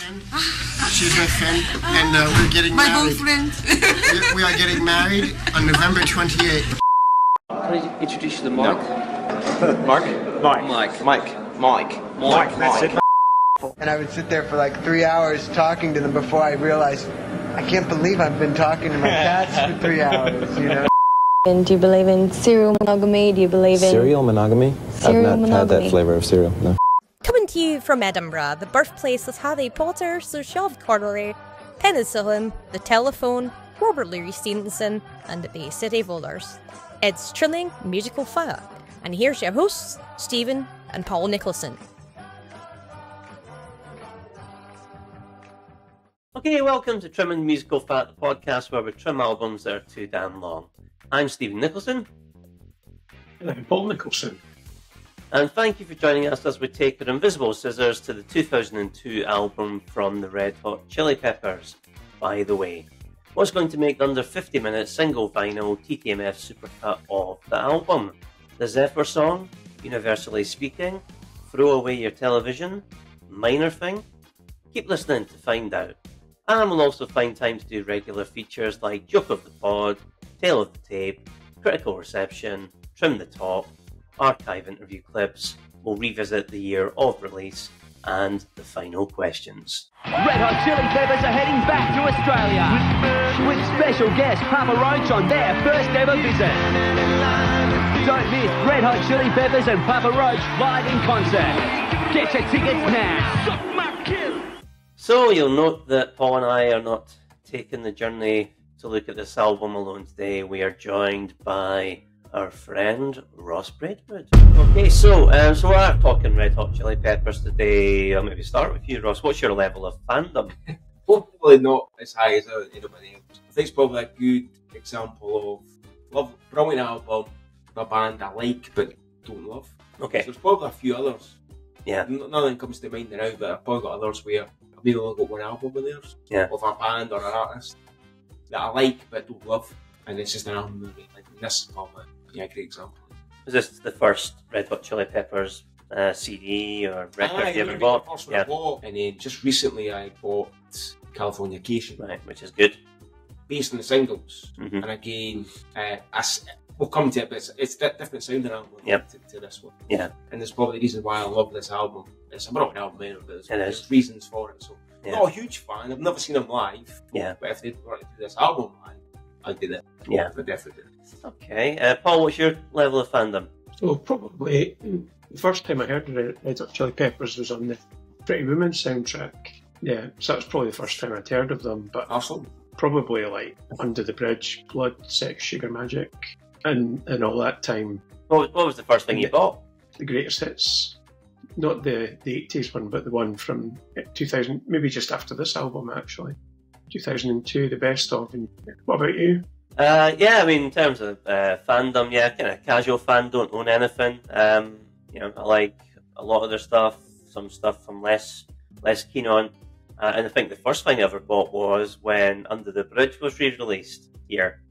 friend. She's my friend, and we're getting married. My boyfriend. We are getting married on November 28th. Can I introduce you to Mike? No. Mike. That's it. And I would sit there for like 3 hours talking to them before I realized I can't believe I've been talking to my cats for 3 hours, you know? And do you believe in serial monogamy? Do you believe in... Serial monogamy? I've not had that flavour of cereal, no. Coming to you from Edinburgh, the birthplace of Harry Potter, Sir Shelf Connery, Penicillin, The Telephone, Robert Louis Stevenson, and the Bay City Rollers. It's Trilling Musical Fire, and here's your hosts, Stephen and Paul Nicholson. Okay, welcome to Trimming Musical Fat, the podcast where we trim albums that are too damn long. I'm Stephen Nicholson. And I'm Paul Nicholson. And thank you for joining us as we take our invisible scissors to the 2002 album from the Red Hot Chili Peppers, By the Way. What's going to make the under 50-minute single vinyl TTMF supercut of the album? The Zephyr Song, Universally Speaking, Throw Away Your Television, Minor Thing? Keep listening to find out. And we'll also find time to do regular features like Joke of the Pod, Tale of the Tape, Critical Reception, Trim the Top, archive interview clips, we'll revisit the year of release, and the final questions. Red Hot Chili Peppers are heading back to Australia with special guest Papa Roach on their first ever visit. Don't miss Red Hot Chili Peppers and Papa Roach live in concert. Get your tickets now. So you'll note that Paul and I are not taking the journey to look at this album alone today. We are joined by our friend Ross Braidwood. Okay, so we are talking Red Hot Chili Peppers today. I'll maybe start with you, Ross. What's your level of fandom? Probably not as high as anybody else. I think it's probably a good example of love, brilliant album, a band I like but don't love. Okay. So there's probably a few others. Yeah. Nothing comes to mind now, but I've probably got others where I've maybe only got one album with theirs. Yeah. Of a band or an artist that I like but don't love. And it's just an album movie. Like this is probably a great example. Was this the first Red Hot Chili Peppers CD or record you ever bought? The first one I bought. And then just recently I bought Californication. Right, which is good. Based on the singles. Mm-hmm. And again, we'll come to it, but it's a different sounding album to this one. Yeah. And there's probably the reason why I love this album. It's a brilliant album anyway, but there's reasons for it. So I'm not a huge fan. I've never seen them live. Yeah. But if they were to do this album live, I'd do that. Yeah. I'd definitely do it. Okay. Paul, what's your level of fandom? So probably the first time I heard the Red Hot Chili Peppers was on the Pretty Woman soundtrack. Yeah, so that was probably the first time I'd heard of them. But awesome. Probably like Under the Bridge, Blood, Sex, Sugar Magic, and all that time. What was the first thing you bought? The greatest hits. Not the 80s one, but the one from 2000, maybe just after this album actually. 2002, the best of. And what about you? Yeah, I mean, in terms of fandom, yeah, kind of casual fan, don't own anything. You know, I like a lot of their stuff, some stuff I'm less keen on. And I think the first thing I ever bought was when Under the Bridge was re-released here.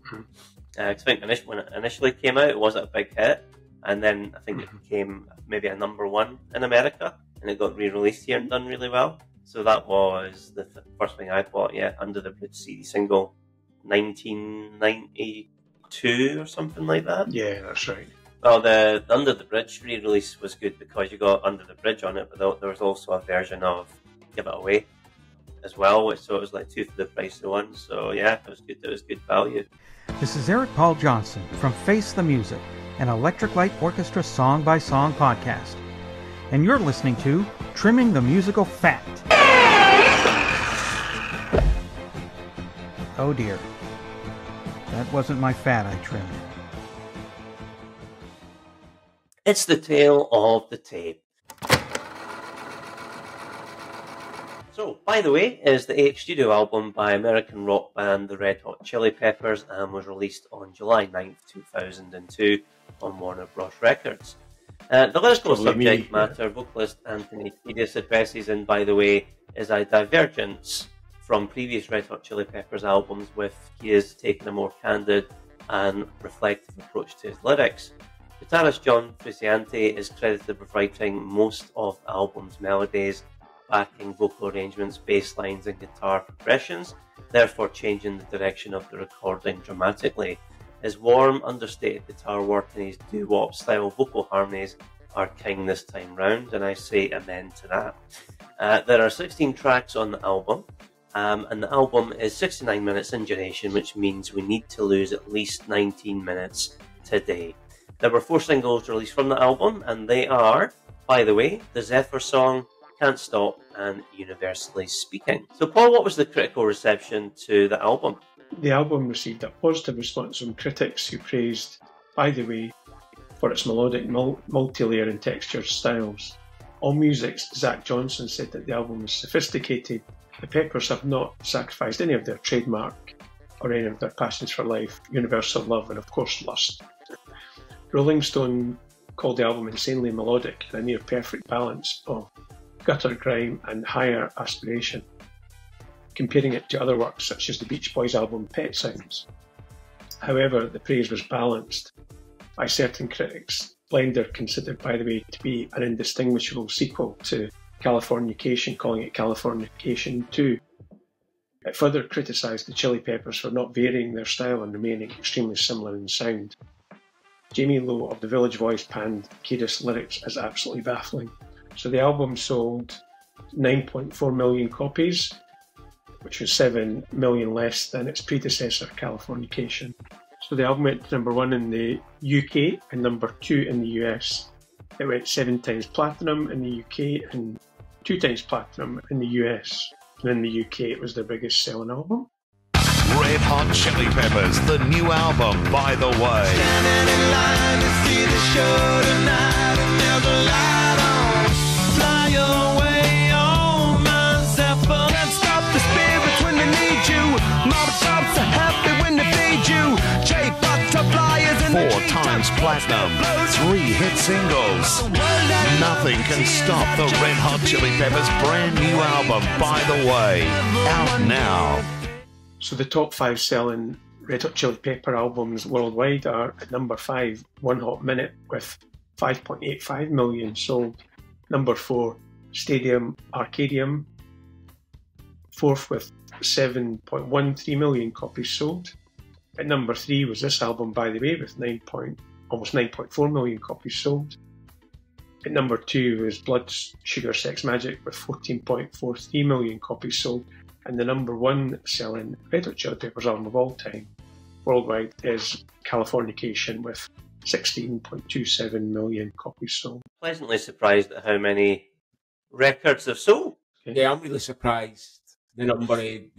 I think when it initially came out, it wasn't a big hit. And then I think it became maybe a #1 in America. And it got re-released here and done really well. So that was the first thing I bought, yeah, Under the Bridge CD single, 1992 or something like that. Yeah, that's right. Well, the Under the Bridge re-release was good because you got Under the Bridge on it, but there was also a version of Give It Away as well, so it was like 2 for the price of 1. So yeah, it was good. It was good value. This is Eric Paul Johnson from Face the Music, an Electric Light Orchestra song-by-song podcast. And you're listening to Trimming the Musical Fat. Oh dear. That wasn't my fat I trimmed. It's the tale of the tape. So, By the Way is the 8th studio album by American rock band the Red Hot Chili Peppers and was released on July 9th, 2002 on Warner Bros. Records. The lyrical subject matter vocalist Anthony Kiedis addresses in By the Way is a divergence from previous Red Hot Chili Peppers albums, with Kiedis taking a more candid and reflective approach to his lyrics. Guitarist John Frusciante is credited with writing most of the album's melodies, backing vocal arrangements, bass lines and guitar progressions, therefore changing the direction of the recording dramatically. His warm, understated guitar work and his doo-wop style vocal harmonies are king this time round, and I say amen to that. There are 16 tracks on the album, and the album is 69 minutes in duration, which means we need to lose at least 19 minutes today. There were 4 singles released from the album, and they are, by the way, the Zephyr Song, Can't Stop, and Universally Speaking. So Paul, what was the critical reception to the album? The album received a positive response from critics who praised By the Way for its melodic, multi-layer and textured styles. AllMusic's Zach Johnson said that the album was sophisticated. The Peppers have not sacrificed any of their trademark or any of their passions for life, universal love and of course lust. Rolling Stone called the album insanely melodic and a near perfect balance of gutter grime and higher aspiration, comparing it to other works such as the Beach Boys album Pet Sounds. However, the praise was balanced by certain critics. Blender considered By the Way to be an indistinguishable sequel to Californication, calling it Californication 2. It further criticised the Chili Peppers for not varying their style and remaining extremely similar in sound. Jamie Lowe of The Village Voice panned Kiedis' lyrics as absolutely baffling. So the album sold 9.4 million copies, which was 7 million less than its predecessor, Californication. So the album went to number 1 in the UK and number 2 in the US. It went 7 times platinum in the UK and 2 times platinum in the US. And in the UK it was their biggest selling album. Red Hot Chili Peppers, the new album, By the Way. Standing in line to see the show tonight and there's a light on. Fly away on my Zephyr. Can't stop the spirits when they need you. Mob tops are happy when they feed you. J-Butterflies and 4 times platinum, 3 hit singles. Nothing can stop the Red Hot Chili Peppers' brand new album, By the Way. Out now. So the top 5 selling Red Hot Chili Pepper albums worldwide are at number 5, One Hot Minute with 5.85 million sold. Number 4, Stadium Arcadium, 4th with 7.13 million copies sold. At number 3 was this album, By the Way, with almost 9.4 million copies sold. At number 2 was Blood Sugar Sex Magic with 14.43 million copies sold. And the number 1 selling Red Hot Chili Peppers album of all time worldwide is Californication with 16.27 million copies sold. Pleasantly surprised at how many records they've sold. Yeah, I'm really surprised. The number in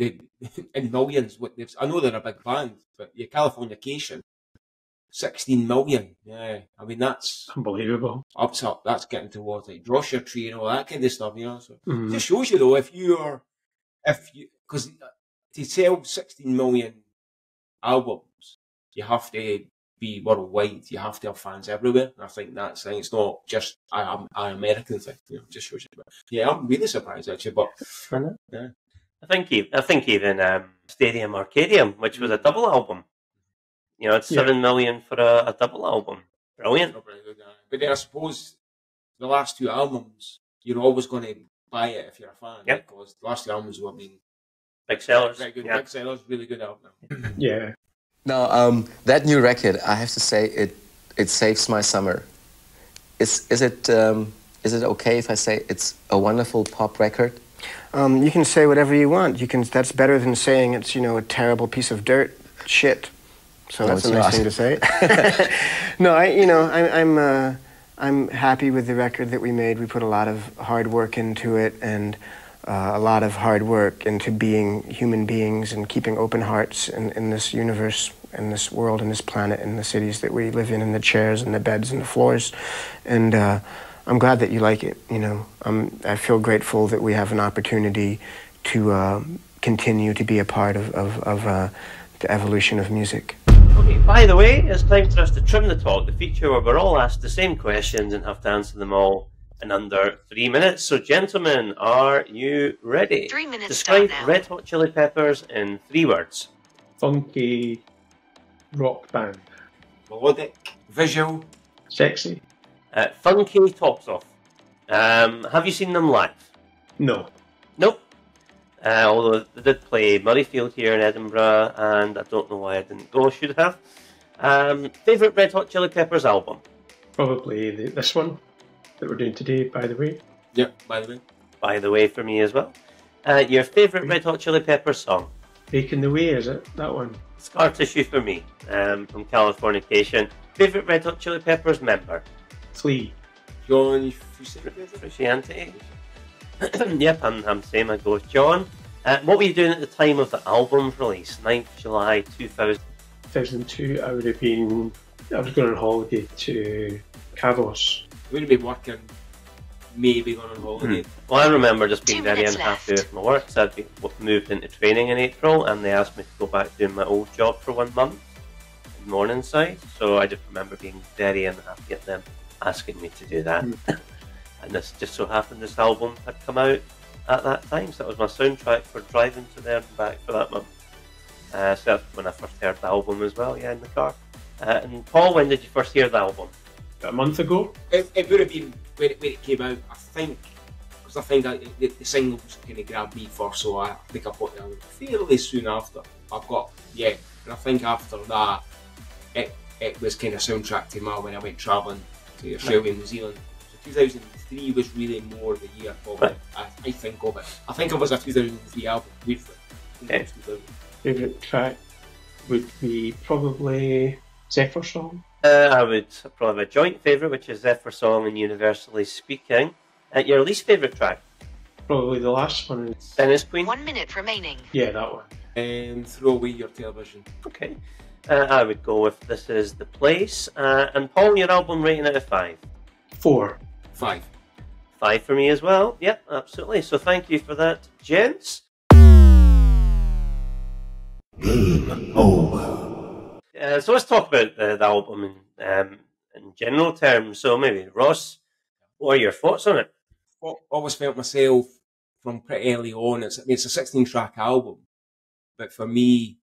millions. I know they're a big band, but your Californication, 16 million. Yeah, I mean that's unbelievable. Up, that's getting towards like Draw Your Tree and all that kind of stuff. You know, so it just shows you though because to sell 16 million albums, you have to be worldwide. You have to have fans everywhere. And I think that's the thing. It's not just an American thing. You know, it just shows you. Yeah, I'm really surprised actually. But yeah. I think even Stadium Arcadium, which was a double album, you know, it's 7 million for a double album. Brilliant. But then I suppose the last 2 albums, you're always going to buy it if you're a fan. Yep. Because the last 2 albums have been big sellers. Very good, yeah. Big sellers, really good album. Yeah. Now, that new record, I have to say, it saves my summer. Is it okay if I say it's a wonderful pop record? You can say whatever you want. That's better than saying it's, a terrible piece of dirt shit. So no, that's a nice thing to say. No, I'm happy with the record that we made. We put a lot of hard work into it, and a lot of hard work into being human beings and keeping open hearts in this universe, in this world, in this planet, in the cities that we live in the chairs and the beds and the floors. And I'm glad that you like it. I feel grateful that we have an opportunity to continue to be a part of the evolution of music. Okay, by the way, it's time for us to trim the talk, the feature where we're all asked the same questions and have to answer them all in under 3 minutes. So, gentlemen, are you ready? 3 minutes. Describe Red Hot Chili Peppers in 3 words. Funky rock band. Melodic, visual, sexy. Funky tops off. Have you seen them live? No. Nope. Although they did play Murrayfield here in Edinburgh, and I don't know why I didn't go. Should have. Favourite Red Hot Chili Peppers album? Probably this one that we're doing today, By the Way. Yep, By the Way. By the Way for me as well. Your favourite Red Hot Chili Peppers song? Baking the Way, is it? That one? Scar Tissue for me, from Californication. Favourite Red Hot Chili Peppers member? Flea. John Frusciante. Yep, I'm same. I go with John. What were you doing at the time of the album's release? 9th July 2002, I was going on holiday to Cabron. Would have been working, maybe going on holiday. Well, I remember just being very unhappy with my work, so I'd been moved into training in April, and they asked me to go back doing my old job for 1 month in Morningside. So I just remember being very unhappy at them asking me to do that. And this just so happened this album had come out at that time, so that was my soundtrack for driving to there and back for that month. So that's when I first heard the album as well, yeah, in the car. And Paul, when did you first hear the album? A month ago. It would have been when it came out, I think, because I think the singles kind of grabbed me first, so I think I bought the album fairly soon after. And I think after that, it was kind of soundtrack to when I went travelling to Australia and New Zealand. So 2003 was really more the year of it. I think of it. I think it was a 2003 album, weirdly. Okay. Favourite track would be probably Zephyr Song. I would probably have a joint favourite, which is Zephyr Song and Universally Speaking. Your least favourite track? Probably the last one. Venice Queen? 1 minute remaining. Yeah, that one. Throw Away Your Television. Okay. I would go with This Is the Place. And Paul, your album rating out of 5? 4. 5. 5 for me as well. Yep, absolutely. So thank you for that, gents. Game over. So let's talk about the album in general terms. So maybe, Ross, what are your thoughts on it? I always felt myself from pretty early on, it's a 16-track album, but for me,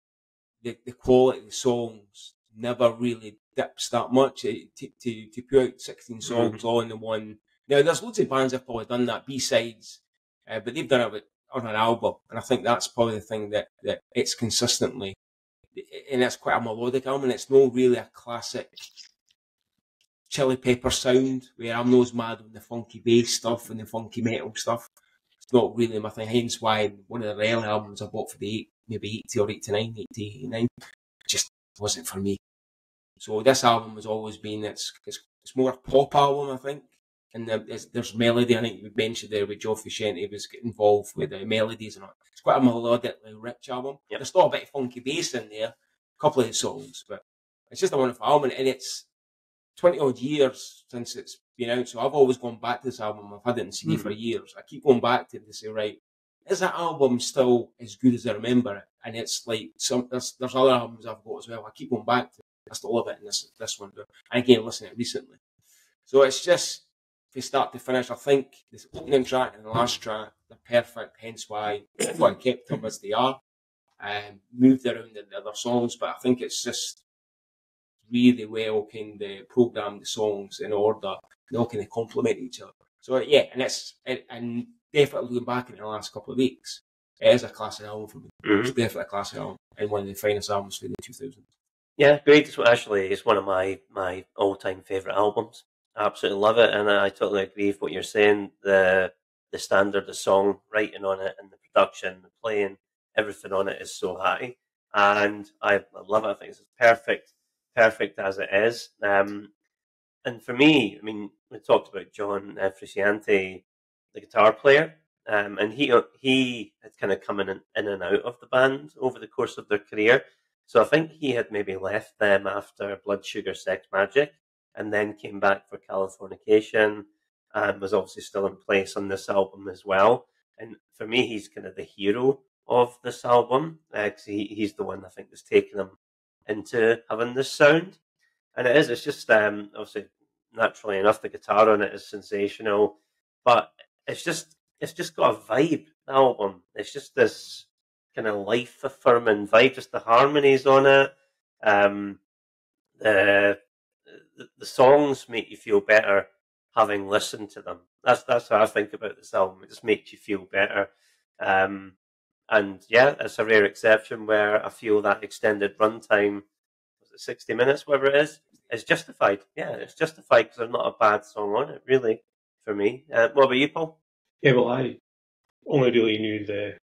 the quality of the songs never really dips that much. To put out 16 songs all in the one. Now, there's loads of bands that have probably done that, B-sides, but they've done it on an album, and I think that's probably the thing that it's consistently, and it's quite a melodic album, and it's not really a classic Chili Pepper sound, where I'm not as mad on the funky bass stuff and the funky metal stuff. It's not really my thing, hence why one of the early albums I bought for maybe 80 or 89, just wasn't for me. So this album has always been, it's more a pop album, I think. And there's melody, I think you mentioned there with John Frusciante was getting involved with the melodies and all. It's quite a melodically rich album. Yep. There's still a bit of funky bass in there, a couple of the songs, but it's just a wonderful album, and it's 20 odd years since it's been out, so I've always gone back to this album. I've had it in CD for years. I keep going back to it to say, right, is that album still as good as I remember it? And it's like, there's other albums I've got as well. I keep going back to it. I still love it, and this one. And again, listening to it recently. So it's just, from start to finish, I think this opening track and the last track, they're perfect, hence why I kept them as they are. Moved around the other songs, but I think it's just really well kind of programmed the songs in order, they all kind of complement each other. So yeah, and definitely looking back in the last couple of weeks, it is a classic album for me. It's definitely a classic album and one of the finest albums for the 2000s. Yeah, great. Actually, it's one of my all-time favourite albums. I absolutely love it, and I totally agree with what you're saying. The standard, the song writing on it, and the production, the playing, everything on it is so high, and I love it. I think it's perfect as it is. And for me, I mean, we talked about John Frusciante, the guitar player, and he had kind of come in and out of the band over the course of their career. So I think he had maybe left them after Blood Sugar Sex Magic, and then came back for Californication, and was obviously still in place on this album as well. And for me, he's kind of the hero of this album, because he's the one I think that's taken him into having this sound. And it's just, obviously, naturally enough, the guitar on it is sensational, but it's just got a vibe, the album. It's just this kind of life-affirming vibe, just the harmonies on it. The songs make you feel better having listened to them. That's how I think about this album. It just makes you feel better. And yeah, it's a rare exception where I feel that extended runtime, was it 60 minutes, whatever it is justified. Yeah, it's justified because there's not a bad song on it, really, for me. What about you, Paul? Yeah, well, I only really knew the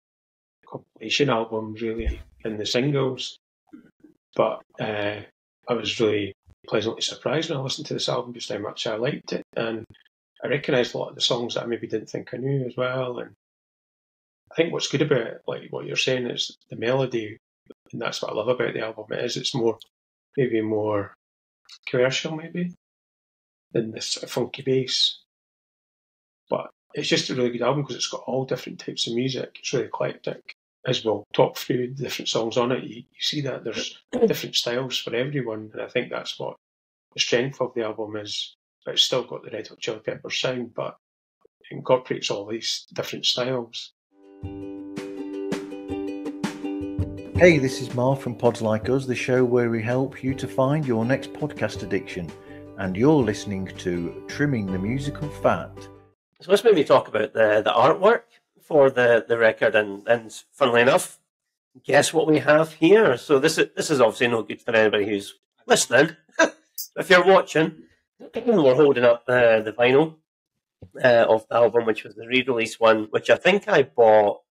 compilation albums, really, and the singles. But I was really pleasantly surprised when I listened to this album just how much I liked it. And I recognised a lot of the songs that I maybe didn't think I knew as well. And I think what's good about it, like what you're saying, is the melody, and that's what I love about the album. It's maybe more commercial, maybe, than this sort of funky bass. But it's just a really good album because it's got all different types of music. It's really eclectic. As we'll talk through the different songs on it, you see that there's different styles for everyone, and I think that's what the strength of the album is. But it's still got the Red Hot Chili Peppers sound, but it incorporates all these different styles. Hey, this is Marv from Pods Like Us, the show where we help you to find your next podcast addiction. And you're listening to Trimming the Musical Fat. So let's maybe talk about the artwork for the record, and funnily enough, guess what we have here? So this is obviously no good for anybody who's listening. If you're watching, we're holding up the vinyl of the album, which was the re-release one, which I think I bought.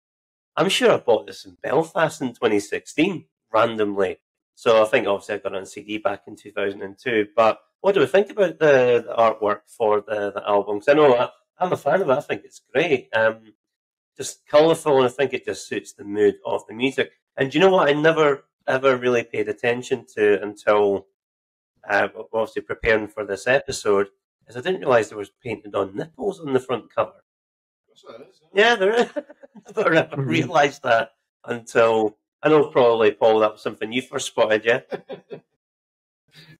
I'm sure I bought this in Belfast in 2016, randomly. So I think obviously I got it on CD back in 2002. But what do we think about the artwork for the album? Because I know I'm a fan of it. I think it's great. Just colourful, and I think it just suits the mood of the music. And do you know what I never ever really paid attention to until obviously preparing for this episode, is I didn't realise there was painted on nipples on the front cover. Yeah, there is. I never realised that until, I know probably, Paul, that was something you first spotted, yeah?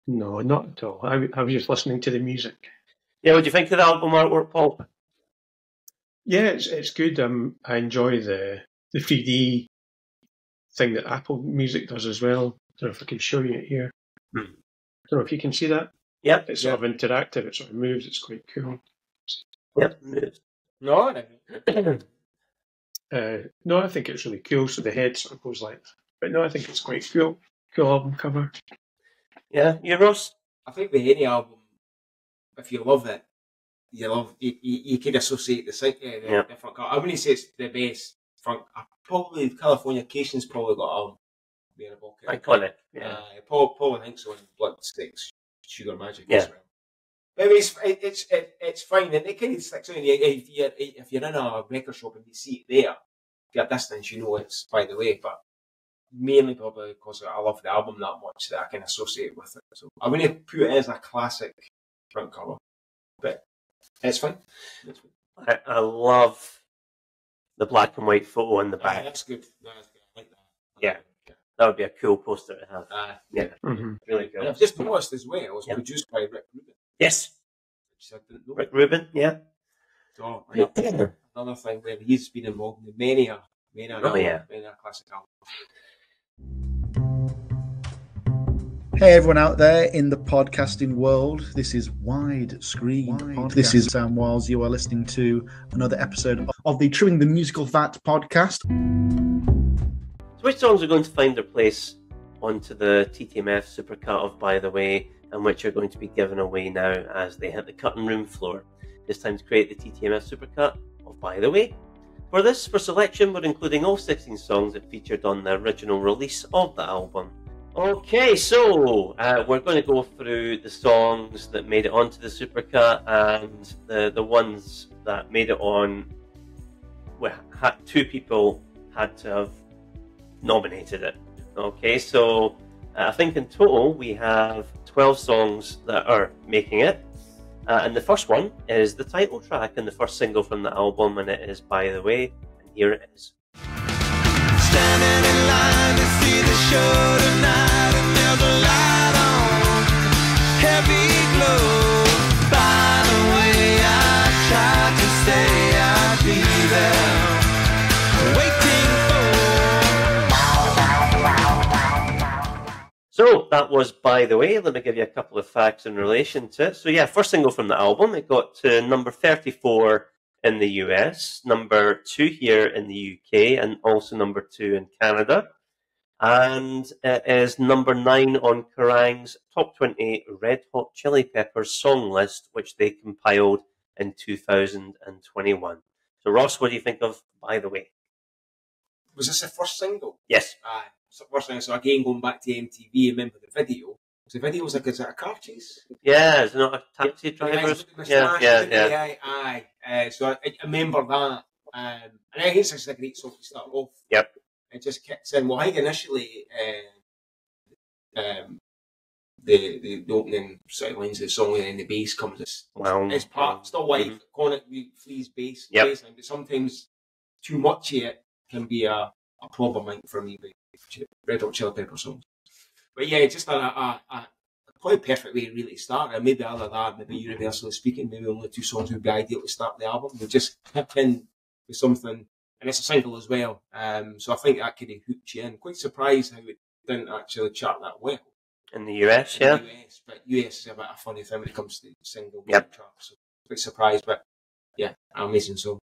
No, not at all. I was just listening to the music. Yeah, what do you think of the album artwork, Paul? Yeah, it's good. I enjoy the 3D thing that Apple Music does as well. I don't know if I can show you it here. I don't know if you can see that. Yep. It's sort of interactive. It sort of moves. It's quite cool. Yep, moves. No, I don't. No, I think it's really cool. So the head sort of goes like, but no, I think it's quite cool. Cool album cover. Yeah, you, Ross? I think with any album, if you love it, you can associate the different color. I wouldn't say it's the best front. Probably Californication's probably got being a bucket. Iconic. Yeah. Paul thinks so in Blood Sticks, Sugar Magic yeah. as well. But it's fine, and it kind of sticks out. If you're in a record shop and you see it there, if you're at a distance, you know it's by the way. But mainly probably because I love the album that much that I can associate with it. So I wouldn't put it as a classic front cover, but it's fine. I love the black and white photo in the back. That's good. I like that. Yeah. That would be a cool poster to have. Yeah, really cool. And I've just noticed as well, it was produced by Rick Rubin. Yes. Which I didn't know. Rick Rubin, yeah. So, another thing where he's been involved in many a classic album. Hey everyone out there in the podcasting world, this is Widescreen Podcast. This is Sam Wiles. You are listening to another episode of the Trimming the Musical Fat podcast. So which songs are going to find their place onto the TTMF Supercut of By The Way, and which are going to be given away now as they hit the cutting room floor? It's time to create the TTMF Supercut of By The Way. For selection, we're including all 16 songs that featured on the original release of the album. Okay, so we're going to go through the songs that made it onto the Supercut and the ones that made it on. Two people had to have nominated it. Okay, so I think in total we have 12 songs that are making it. And the first one is the title track and the first single from the album, and it is By The Way, and here it is. Standing in line to see the show tonight, and there's a light on, heavy glow. By the way, I tried to say I'd be there, waiting for. So that was By the Way. Let me give you a couple of facts in relation to it. So yeah, first single from the album. It got to number 34 in the US, number 2 here in the UK, and also number 2 in Canada. And it is number 9 on Kerrang's Top 20 Red Hot Chili Peppers song list, which they compiled in 2021. So Ross, what do you think of By the Way? Was this the first single? Yes. First single. So again, going back to MTV, remember the video. So the video was like, is it a car chase? Yeah, is it not a taxi driver? Yeah. So I remember that. And I guess it's a great song to start off. Yep. It just kicks in. Well, I think initially the opening sort of lines of the song and then the bass comes. It's part, still like calling it Flea's bass, bass line, but sometimes too much of it can be a problem like, for me with Red Hot Chili Pepper songs. But yeah, just a quite a perfect way really to start. And maybe other than that, maybe universally speaking, maybe only 2 songs would be ideal to start the album. We just kick in with something, and it's a single as well. So I think that could have hooked you in. Quite surprised how it didn't actually chart that well. In the US, but US is a bit of a funny thing when it comes to single charts. So quite surprised, but yeah, amazing song.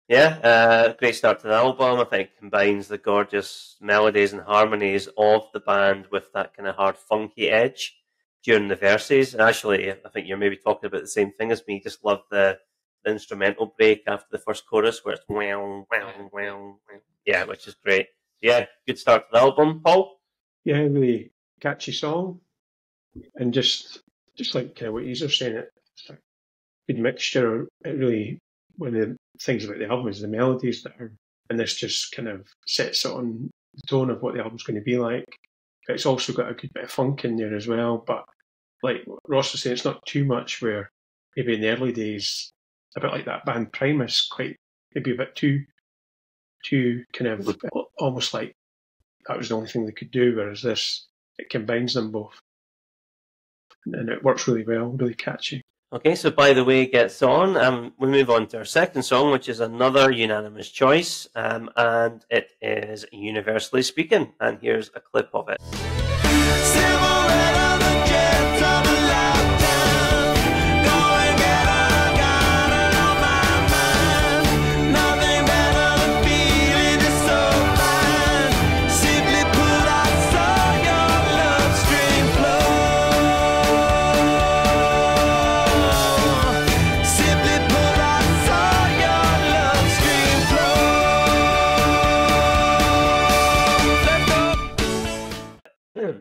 Yeah, great start to the album. I think it combines the gorgeous melodies and harmonies of the band with that kind of hard, funky edge during the verses. And actually, I think you're maybe talking about the same thing as me. Just love the instrumental break after the first chorus where it's wow, wow, wow. Yeah, which is great. Yeah, good start to the album. Paul? Yeah, really catchy song. And just like kind of what you're saying, it's a good mixture. It really, one of the things about the album is the melodies that are, and this just kind of sets it on the tone of what the album's going to be like. But it's also got a good bit of funk in there as well. But like Ross was saying, it's not too much where maybe in the early days, a bit like that band Primus, quite maybe a bit too kind of almost like that was the only thing they could do, whereas this, it combines them both. And it works really well, really catchy. Okay, so By the Way gets on. We move on to our second song, which is another unanimous choice, and it is Universally Speaking, and here's a clip of it.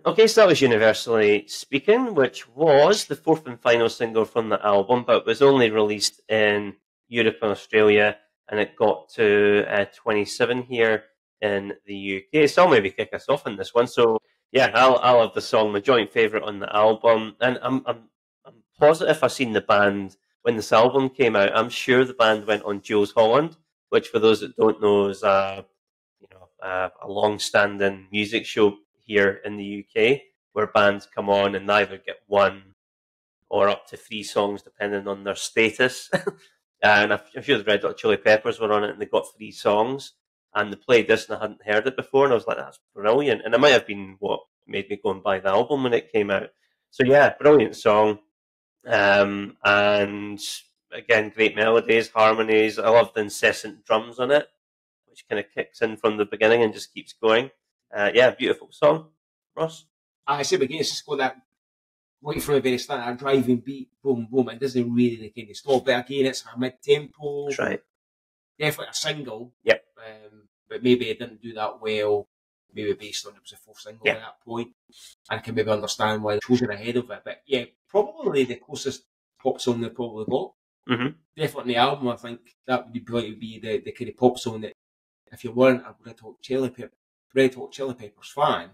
Okay, so that was Universally Speaking, which was the 4th and final single from the album, but was only released in Europe and Australia, and it got to 27 here in the UK. So I'll maybe kick us off on this one. So yeah, I'll have the song, my joint favourite on the album, and I'm positive I've seen the band when this album came out. I'm sure the band went on Jules Holland, which for those that don't know is a long-standing music show here in the UK, where bands come on and either get 1 or up to 3 songs depending on their status. And I'm sure the Red Hot Chili Peppers were on it and they got 3 songs, and they played this and I hadn't heard it before, and I was like, that's brilliant. And it might have been what made me go and buy the album when it came out. So yeah, brilliant song. And again, great melodies, harmonies. I love the incessant drums on it, which kind of kicks in from the beginning and just keeps going. Yeah, beautiful song. Ross? I said again, it's just got that right from the very start, that driving beat, boom, boom. It doesn't really kind of stop. But again, it's a mid-tempo. That's right. Definitely a single. Yep. But maybe it didn't do that well, maybe based on it was a 4th single at that point. And I can maybe understand why they chose it ahead of it. But yeah, probably the closest pop song they probably got. Mm-hmm. Definitely on the album, I think that would probably be the kind of pop song that if you weren't a Red Hot Chili Peppers fan,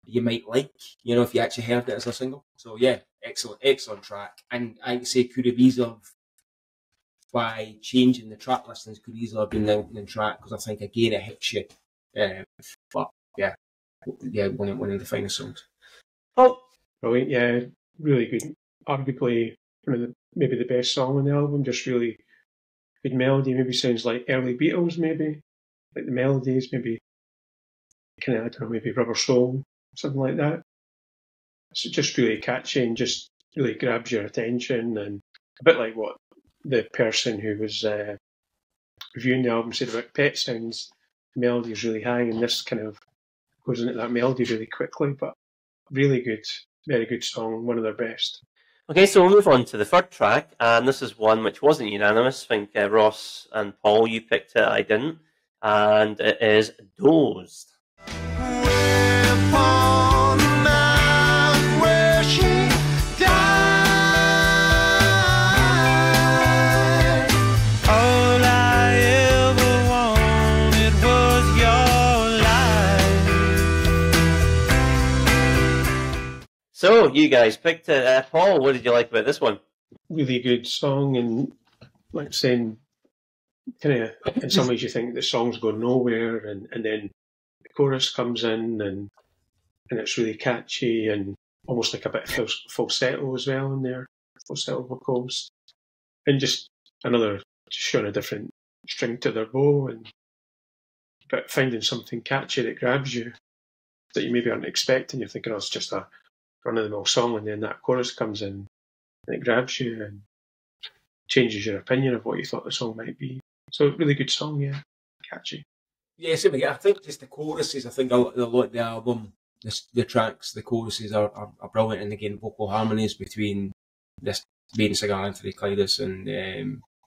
you might like, if you actually heard it as a single. So yeah, excellent track. And I'd say could have easily, by changing the track listings, could easily have been the opening track, because I think again it hits you. But yeah, one of the finest songs. Oh, brilliant! Yeah, really good. Arguably one of maybe the best song on the album. Just really good melody. Maybe sounds like early Beatles. Maybe like the melodies. Maybe kind of, I don't know, maybe Rubber Soul, something like that. It's just really catchy and just really grabs your attention, and a bit like what the person who was reviewing the album said about Pet Sounds. The melody is really high, and this kind of goes into that melody really quickly, but really good, very good song, one of their best. Okay, so we'll move on to the third track, and this is one which wasn't unanimous. I think Ross and Paul, you picked it, I didn't, and it is Dozed. So, you guys picked it. Paul, what did you like about this one? Really good song, and like saying, kind of, in some ways you think the song's going nowhere, and then the chorus comes in, and it's really catchy, and almost like a bit of falsetto as well in there, falsetto vocals, and just showing a different string to their bow, but finding something catchy that grabs you, that you maybe aren't expecting. You're thinking, oh, it's just a run-of-the-mill song, and then that chorus comes in and it grabs you and changes your opinion of what you thought the song might be. So really good song, yeah, catchy. Yeah, same again. I think just the choruses, I think a lot of the album, the tracks, the choruses are brilliant, and again, vocal harmonies between this main singer Anthony Kiedis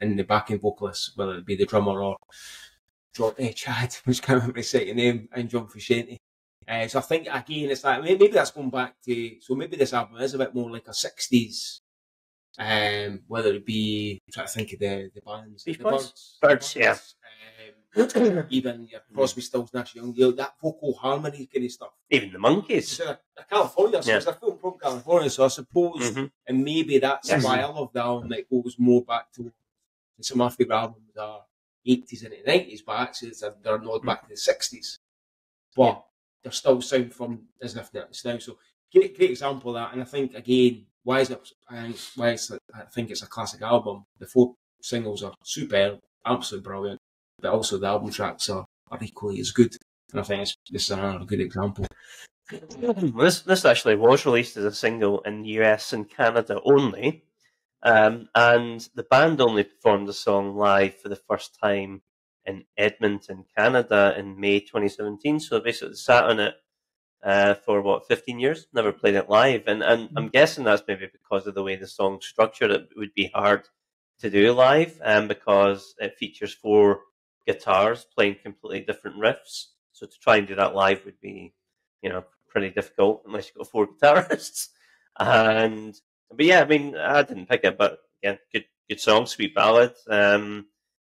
and the backing vocalists, whether it be the drummer or Chad, which can't remember his second name, and John Frusciante. So I think, again, it's like, maybe that's going back to, so maybe this album is a bit more like a 60s, whether it be, I'm trying to think of the bands. Birds, yeah. Even your Crosby, Stills, Nash Young, that vocal harmony kind of stuff. Even the Monkees. California, so it's a film from California, so I suppose, and maybe that's why I love the album, that goes more back to, some of my favourite albums are 80s and 90s, but actually they're a nod back to the 60s. But they still sound from as if it's now. So great example of that. And I think again, I think it's a classic album. The 4 singles are superb, absolutely brilliant, but also the album tracks are equally as good. And I think this is another good example. This actually was released as a single in the US and Canada only, and the band only performed the song live for the first time in Edmonton, Canada in May 2017. So basically sat on it for 15 years, never played it live. And I'm guessing that's maybe because of the way the song's structured. It would be hard to do live because it features 4 guitars playing completely different riffs. So to try and do that live would be, pretty difficult unless you've got 4 guitarists. But yeah, I mean, I didn't pick it, but again, good song, sweet ballad.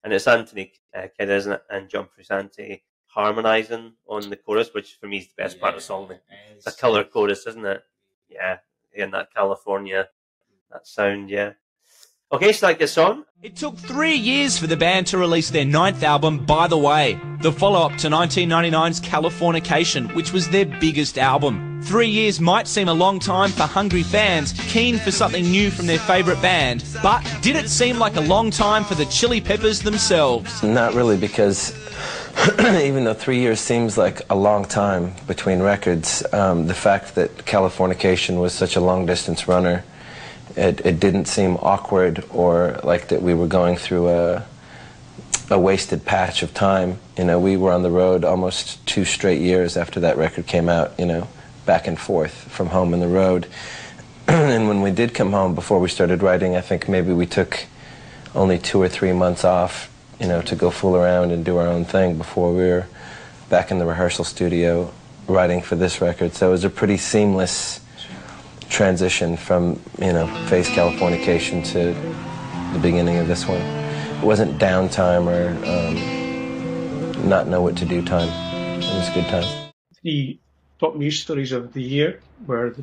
And it's Anthony Kiedis and John Frusciante harmonising on the chorus, which for me is the best part of the song. The colour chorus, isn't it? Yeah, in that California, that sound, yeah. Okay, so that gets on. It took 3 years for the band to release their 9th album, By the Way, the follow-up to 1999's Californication, which was their biggest album. 3 years might seem a long time for hungry fans keen for something new from their favourite band, but did it seem like a long time for the Chili Peppers themselves? Not really, because even though 3 years seems like a long time between records, the fact that Californication was such a long-distance runner, it didn't seem awkward or like that we were going through a wasted patch of time. We were on the road almost 2 straight years after that record came out, back and forth from home and the road. And when we did come home before we started writing, I think maybe we took only 2 or 3 months off, to go fool around and do our own thing before we were back in the rehearsal studio writing for this record. So it was a pretty seamless transition from, Face Californication to the beginning of this one. It wasn't downtime or not know what to do time. It was a good time. The top news stories of the year were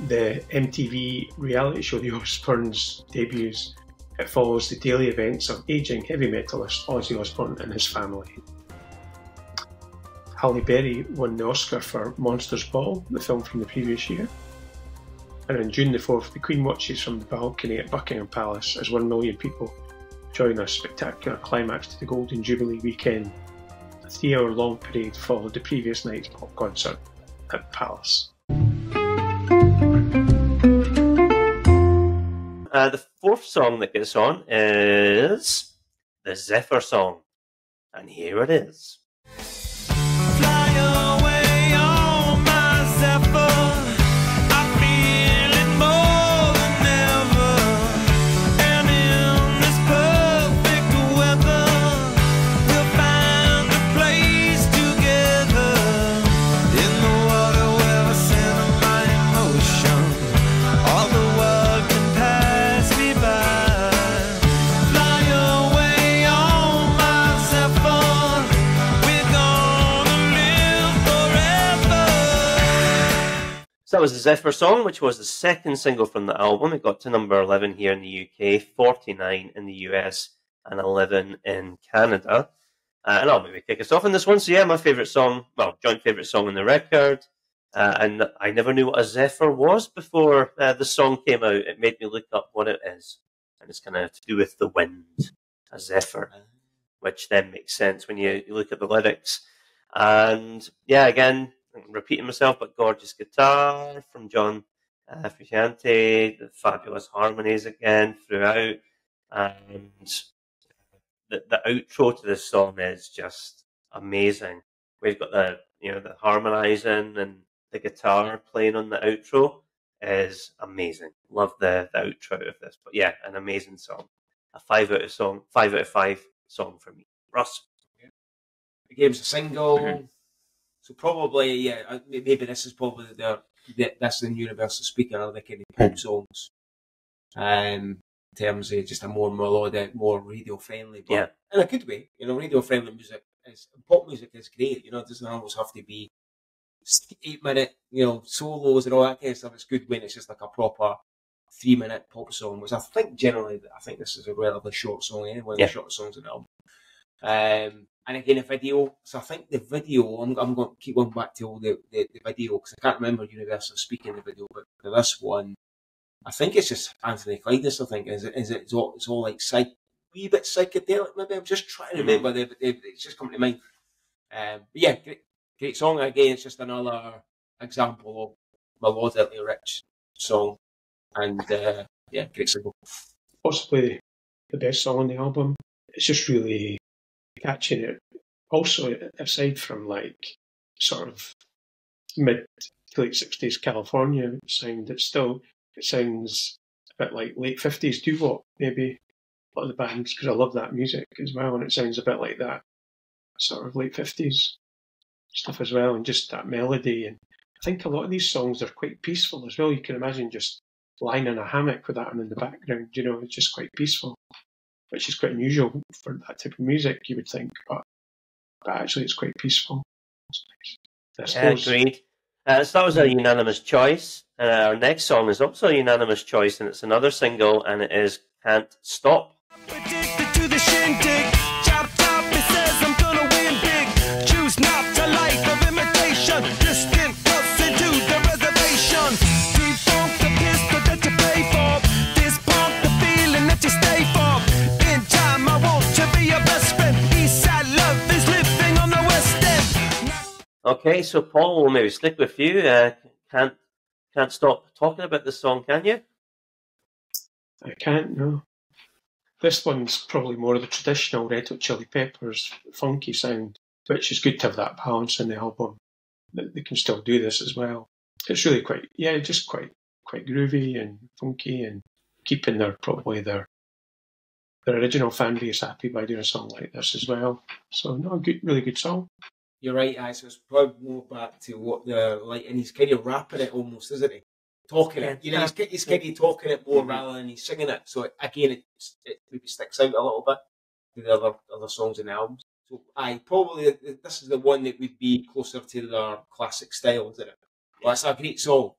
the MTV reality show The Osbournes debuts. It follows the daily events of ageing heavy metalist Ozzy Osbourne and his family. Halle Berry won the Oscar for Monsters Ball, the film from the previous year. And on June the 4th, the Queen watches from the balcony at Buckingham Palace as 1 million people join a spectacular climax to the Golden Jubilee weekend. A 3-hour-long parade followed the previous night's pop concert at the Palace. the fourth song that gets on is the Zephyr Song. And here it is. Fly away on my Zephyr. I feel it more than ever. And in this perfect weather, we'll find a place together. In the water where I center my emotion, all the world can pass me by. Fly away on my Zephyr. So that was the Zephyr Song, which was the second single from the album. It got to number 11 here in the UK, 49 in the US, and 11 in Canada. And I'll maybe kick us off on this one. So yeah, my favourite song, well, joint favourite song on the record. And I never knew what a Zephyr was before the song came out. It made me look up what it is. And it's kind of to do with the wind, a Zephyr, which then makes sense when you look at the lyrics. And yeah, again, I'm repeating myself, but gorgeous guitar from John Frusciante, the fabulous harmonies again throughout, and the outro to this song is just amazing. We've got the harmonizing and the guitar playing on the outro is amazing. Love the outro of this, but yeah, an amazing song. A 5 out of 5 song for me. Ross, the game's a single. So probably, yeah, maybe this is probably that's the universal speaker of the kind of pop songs. In terms of just a more melodic, more radio friendly. But yeah. In a good way, radio friendly music pop music is great. It doesn't always have to be 8-minute, solos and all that kind of stuff. It's good when it's just like a proper 3-minute pop song, which I think generally, this is a relatively short song anyway, one of the shortest songs in the album. And again, a video. So I think the video, I'm going to keep going back to all the video, because I can't remember Universal speaking in the video, but for this one, I think it's just Anthony Kiedis, I think. It's all like wee bit psychedelic, maybe. I'm just trying to remember, it's just coming to mind. But yeah, great song. Again, it's just another example of melodically rich song. And yeah, great single. Possibly the best song on the album. It's just really catching it. Also, aside from like sort of mid to late 60s California sound, it sounds a bit like late 50s doo-wop, maybe a lot of the bands, because I love that music as well, and it sounds a bit like that sort of late 50s stuff as well, and just that melody. And I think a lot of these songs are quite peaceful as well. You can imagine just lying in a hammock with that one in the background, it's just quite peaceful, which is quite unusual for that type of music, you would think, but actually it's quite peaceful. It's nice. Yeah, agreed. So that was a unanimous choice. Our next song is also a unanimous choice, and it's another single, and it is Can't Stop. Addicted to the shindig, chop chop, it says I'm gonna win big. Choose not to life of imitation, distant close into the reservation. Defunct the pistol that you pay for, this punk the feeling that you stay for. In time I want to be your best friend, Eastside love is living on the West End. Okay, so Paul, we'll maybe stick with you. Can't stop talking about this song, can you? I can't, no. This one's probably more of the traditional Red Hot Chili Peppers funky sound, which is good to have that balance in the album. They can still do this as well. It's really quite groovy and funky, and keeping their original fan base happy by doing a song like this as well. So no, really good song. You're right, so it's probably more back to what they're like, and he's kind of rapping it almost, isn't he? Talking it, he's kind of talking it more rather than he's singing it. So again, it maybe sticks out a little bit to the other songs in the album. So probably this is the one that would be closer to their classic style, isn't it? Well, it's a great song.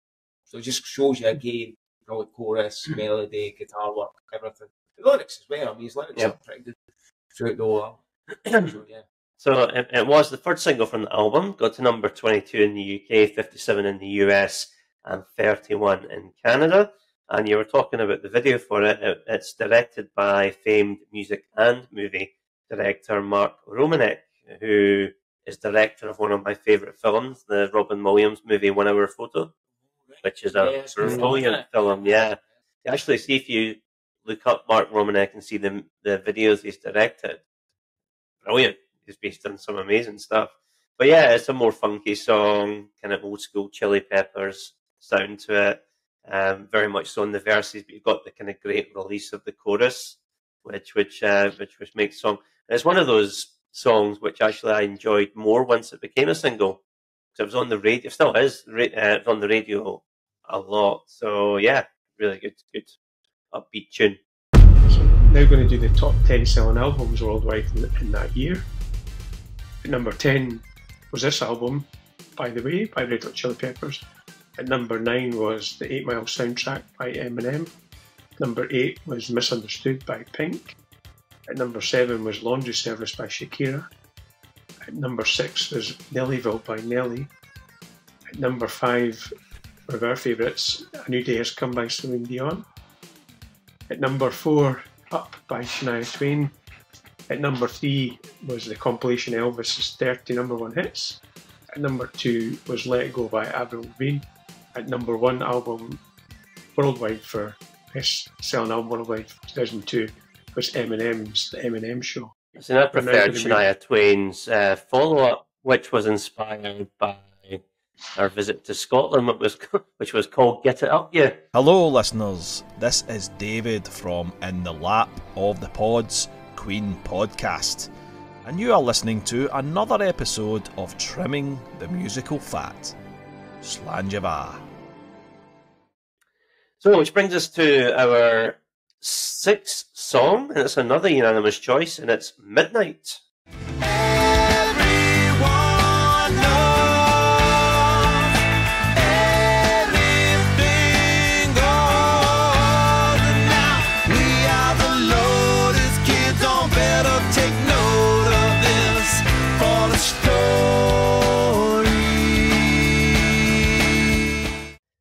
So it just shows you again, the chorus, melody, guitar work, everything. The lyrics as well. I mean, his lyrics are pretty good throughout the whole album. So, yeah. So it was the third single from the album, got to number 22 in the UK, 57 in the US, and 31 in Canada. And you were talking about the video for it. It's directed by famed music and movie director Mark Romanek, who is director of one of my favourite films, the Robin Williams movie 1 Hour Photo, which is a brilliant film. Yeah, actually, see if you look up Mark Romanek and see the videos he's directed. Brilliant. He's based on some amazing stuff. But yeah, it's a more funky song, kind of old school Chili Peppers sound to it. Very much so in the verses, but you've got the kind of great release of the chorus, which makes the song. And it's one of those songs which actually I enjoyed more once it became a single. So it was on the radio, still is, it's on the radio a lot. So yeah, really good upbeat tune. So now going to do the top 10 selling albums worldwide in that year. At number 10 was this album, By the Way, by Red Hot Chili Peppers. At number 9 was the 8 Mile Soundtrack by Eminem. Number 8 was Misunderstood by Pink. At number 7 was Laundry Service by Shakira. At number 6 was Nellyville by Nelly. At number 5, one of our favourites, A New Day Has Come by Celine Dion. At number 4, Up by Shania Twain. At number 3 was the compilation Elvis's 30 number 1 hits. At number 2 was Let It Go by Avril Lavigne. At number 1 album worldwide for best selling album worldwide for 2002 was Eminem's The Eminem Show. So I preferred Shania Twain's follow-up, which was inspired by our visit to Scotland, which was called Get It Up You. Hello listeners, this is David from In the Lap of the Pods Queen podcast, and you are listening to another episode of Trimming the Musical Fat. Slanjava. So, which brings us to our 6th song, and it's another unanimous choice, and it's Midnight.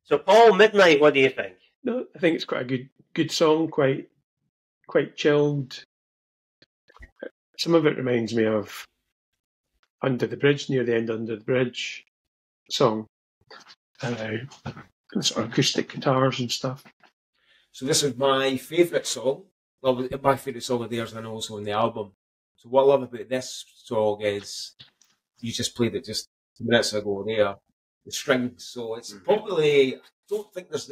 So, Paul, Midnight, what do you think? No, I think it's quite a good song, quite chilled. Some of it reminds me of Under the Bridge, near the end of Under the Bridge song. Sort of acoustic guitars and stuff. So this is my favourite song. Well, my favourite song of theirs and also on the album. So what I love about this song is, you just played it just 2 minutes ago there, the strings. So it's probably, I don't know if there's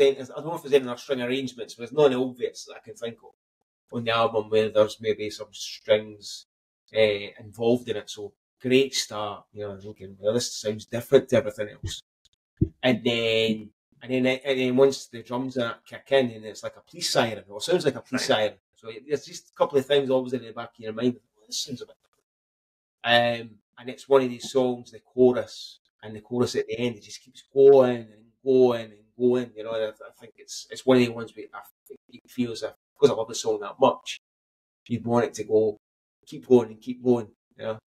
any other string arrangements, but there's none obvious that I can think of on the album where there's maybe some strings involved in it. So great start, thinking, well, this sounds different to everything else. And then once the drums kick in, and it's like a police siren, or it sounds like a police siren. So there's just a couple of things always in the back of your mind. Oh, this sounds a bit different. And it's one of these songs, the chorus at the end, it just keeps going and going and going. I think it's one of the ones where I think it feels like, because I love the song that much, you'd want it to go, keep going and keep going. But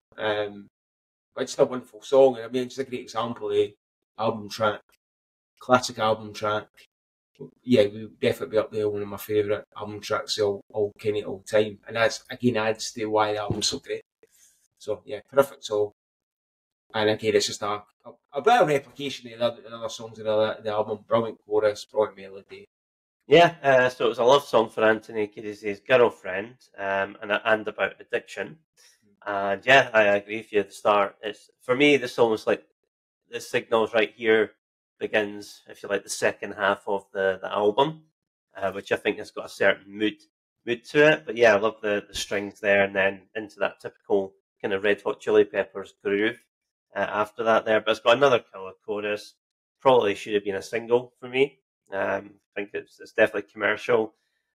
it's just a wonderful song, and I mean, it's just a great example of album track, classic album track. Yeah, we would definitely be up there, one of my favourite album tracks all time, and that's again adds to why the album's so great. So yeah, perfect song. And again, it's just a bit of replication of the other songs in the album. Brilliant chorus, brilliant melody. Yeah, so it was a love song for Anthony Kiedis' girlfriend, and about addiction. And yeah, I agree with you at the start. It's, for me, this almost like the signals right here begins, if you like, the second half of the album, which I think has got a certain mood to it. But yeah, I love the strings there, and then into that typical kind of Red Hot Chili Peppers groove after that there. But it's got another killer chorus. Probably should have been a single for me. I think it's definitely commercial.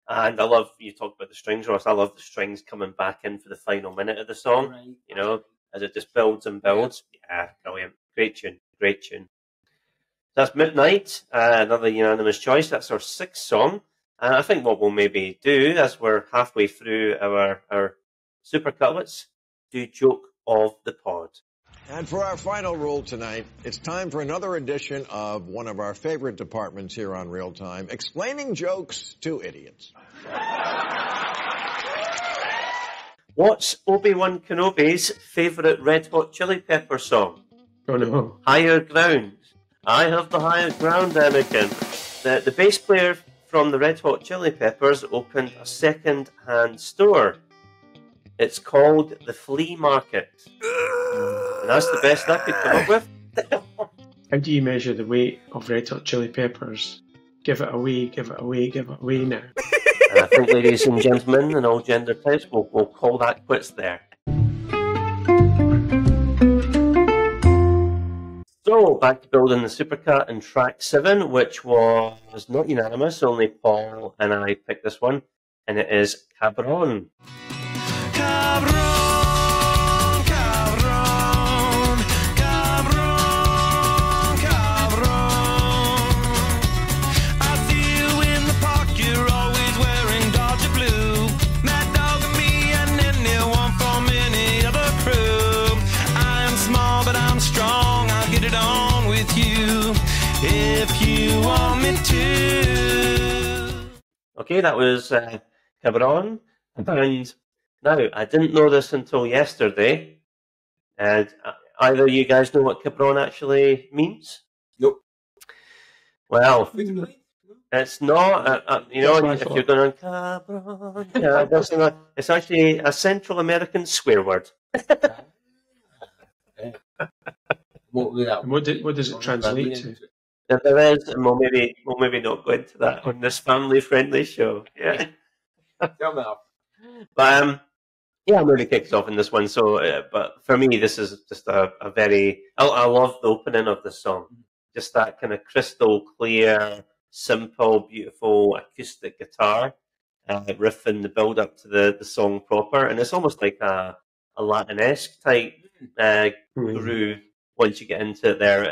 And I love, you talk about the strings, Ross, I love the strings coming back in for the final minute of the song, right. As it just builds and builds. Yeah, brilliant. Great tune. That's Midnight, another unanimous choice. That's our 6th song. And I think what we'll maybe do, as we're halfway through our Supercut, let's do Joke of the Pod. And for our final rule tonight, it's time for another edition of one of our favorite departments here on Real Time, explaining jokes to idiots. What's Obi-Wan Kenobi's favourite Red Hot Chili Pepper song? Oh no. Higher Ground. I have the higher ground, Anakin. The bass player from the Red Hot Chili Peppers opened a second-hand store. It's called the Flea Market. And that's the best I could come up with. How do you measure the weight of Red Hot Chili Peppers? Give it away, give it away, give it away now. And I think, ladies and gentlemen, and all gender types, we'll call that quits there. So, back to building the Supercut in track 7, which was not unanimous, only Paul and I picked this one, and it is Cabron. Okay, that was Cabron. And now, I didn't know this until yesterday. And either you guys know what Cabron actually means? Nope. Well, it's not, you know, if you're going Cabron, it's actually a Central American swear word. What does it translate to? There is, and we'll maybe not go into that on this family-friendly show. Yeah. Tell me off. But yeah, I'm really kicked off in this one. So, but for me, this is just a very. I love the opening of the song. Just that kind of crystal clear, simple, beautiful acoustic guitar riff and the build up to the song proper, and it's almost like a Latin-esque type groove. Once you get into it there,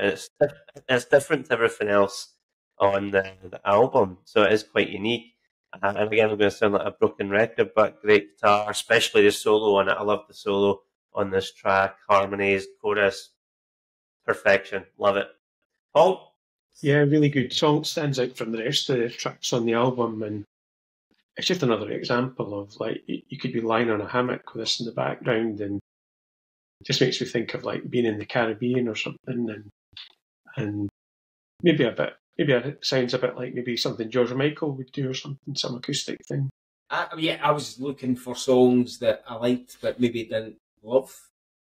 it's different to everything else on the album, so it is quite unique. And again, I'm going to sound like a broken record, but great guitar, especially the solo on it. I love the solo on this track, harmonies, chorus, perfection, love it. Paul? Yeah, really good song. Stands out from the rest of the tracks on the album, and it's just another example of like you could be lying on a hammock with this in the background, and just makes me think of like being in the Caribbean or something, and maybe it sounds a bit like maybe something George Michael would do or something, some acoustic thing. I was looking for songs that I liked but maybe didn't love.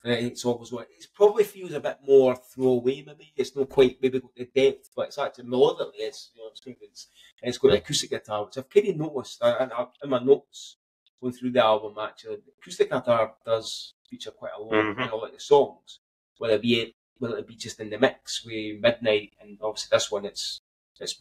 It's always what it probably feels a bit more throwaway. Maybe it's not quite maybe got the depth, but it's actually melodically it's it's got an acoustic guitar, which I've kind of noticed in my notes going through the album. Actually, the acoustic guitar does feature quite a lot in a lot of the songs, whether it be just in the mix with Midnight, and obviously this one it's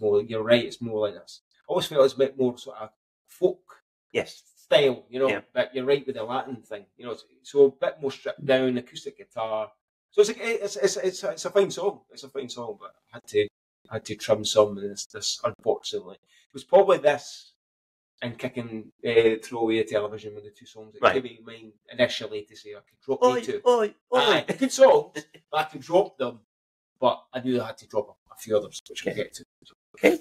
more. You're right, it's more like this. I always felt it's a bit more sort of folk style, you know. Yeah. But you're right with the Latin thing, you know. So a bit more stripped down acoustic guitar. So it's a fine song. It's a fine song, but I had to trim some, and this unfortunately it was probably this. And kicking Throwaway a Television with the two songs. It gave me mine initially to say I could drop the two. Good songs, but I could drop them. But I knew I had to drop a few others, which we'll get to. Okay,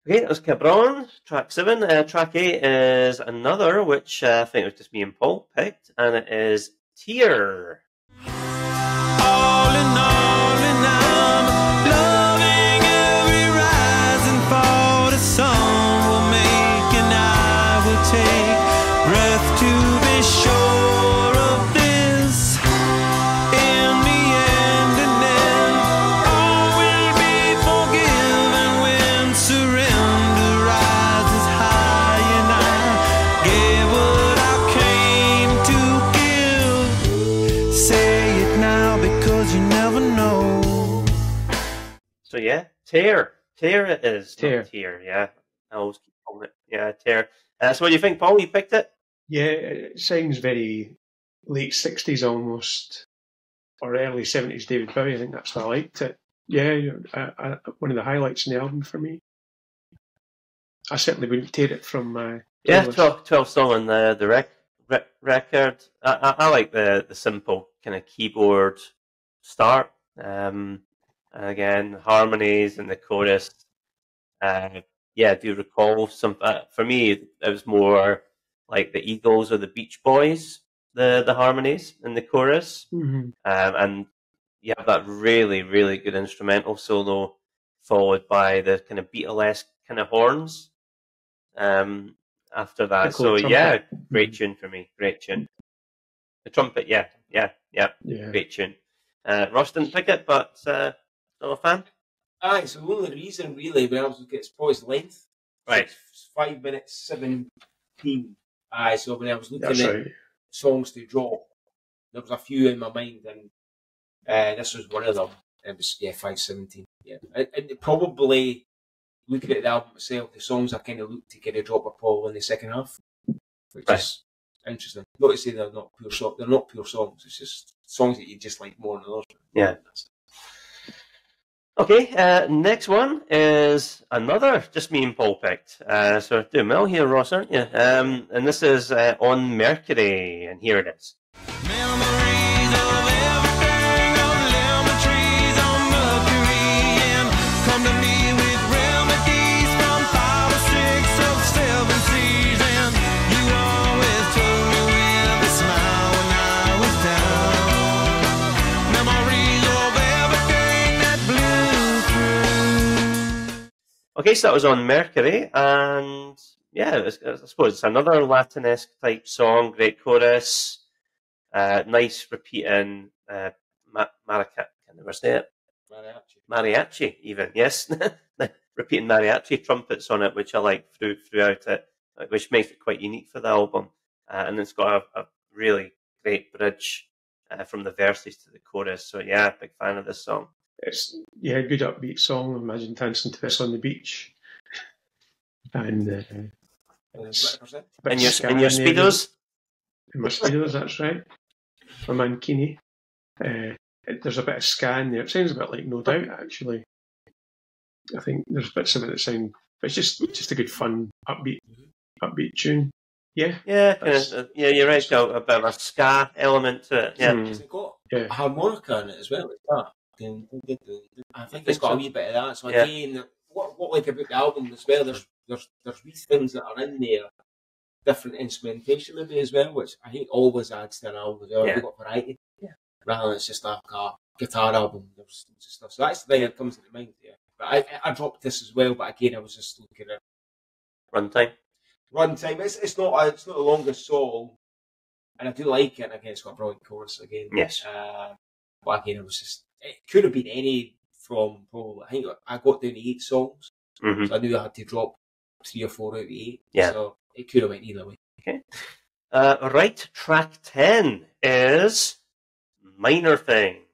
that was Cabron, track 7. Track 8 is another, which I think it was just me and Paul picked, and it is Tear. All in all, and I'm loving every rise and fall. The song will make. Take breath to be sure of this. In the end, and then all will be forgiven when surrender rises high. And I gave what I came to give. Say it now because you never know. So yeah, Tear it is. Tear, yeah. I always keep calling it. Yeah, Tear. So what do you think, Paul? You picked it? Yeah, it sounds very late 60s almost, or early 70s David Bowie. I think that's why I liked it. Yeah, one of the highlights in the album for me. I certainly wouldn't tear it from my... Yeah, 12 song on the record. I like the simple kind of keyboard start. And again, harmonies and the chorus. Yeah, I do recall some. For me, it was more like the Eagles or the Beach Boys, the harmonies in the chorus, and you have that really, really good instrumental solo, followed by the kind of Beatlesque kind of horns after that. Cool so trumpet. yeah, great tune for me. Great tune. The trumpet, yeah. Great tune. Ross didn't pick it, but still a fan. Aye, so the only reason really when I was looking at Spoil's length, Right. It's 5 minutes 17. Aye, so when I was looking That's at right. songs to drop, there was a few in my mind, and this was one of them. It was 5:17. Yeah, and probably looking at the album itself, the songs I kind of look to kind of drop a ball in the second half, which is interesting. Not to say they're not pure songs. They're not pure songs. It's just songs that you just like more than others. Yeah. Okay, next one is another just me and Paul picked. So doing well here, Ross, aren't you? And this is on Mercury, and here it is. Okay, so that was on Mercury, and yeah, I suppose it's another Latinesque type song, great chorus, nice repeating mariachi, can never say it. Mariachi, even, yes. Repeating mariachi trumpets on it, which I like throughout it, which makes it quite unique for the album. And it's got a really great bridge from the verses to the chorus, so yeah, big fan of this song. It's good upbeat song. Imagine dancing to this on the beach. And in your speedos. In my speedos, that's right. My mankini. There's a bit of ska in there. It sounds a bit like No Doubt, actually. I think there's bits of it that sound, but it's just a good fun upbeat tune. Yeah. Yeah, you're right. Got a bit of a ska element to it. Yeah. It's got a harmonica in it as well. I think it's got a wee bit of that. So again, what like about the album as well? There's wee things that are in there, different instrumentation maybe as well, which I think always adds to an album as well. You've got variety, rather than it's just like a guitar album. There's stuff. So that's the thing that comes to mind. Yeah, but I dropped this as well. But again, I was just looking at runtime. It's not the longest song, and I do like it. And again, it's got a brilliant chorus again. Yes. But again, it could have been any from probably, I think I got down to 8 songs, so I knew I had to drop 3 or 4 out of 8. Yeah. So it could have went either way. Okay. Right, track 10 is Minor Thing.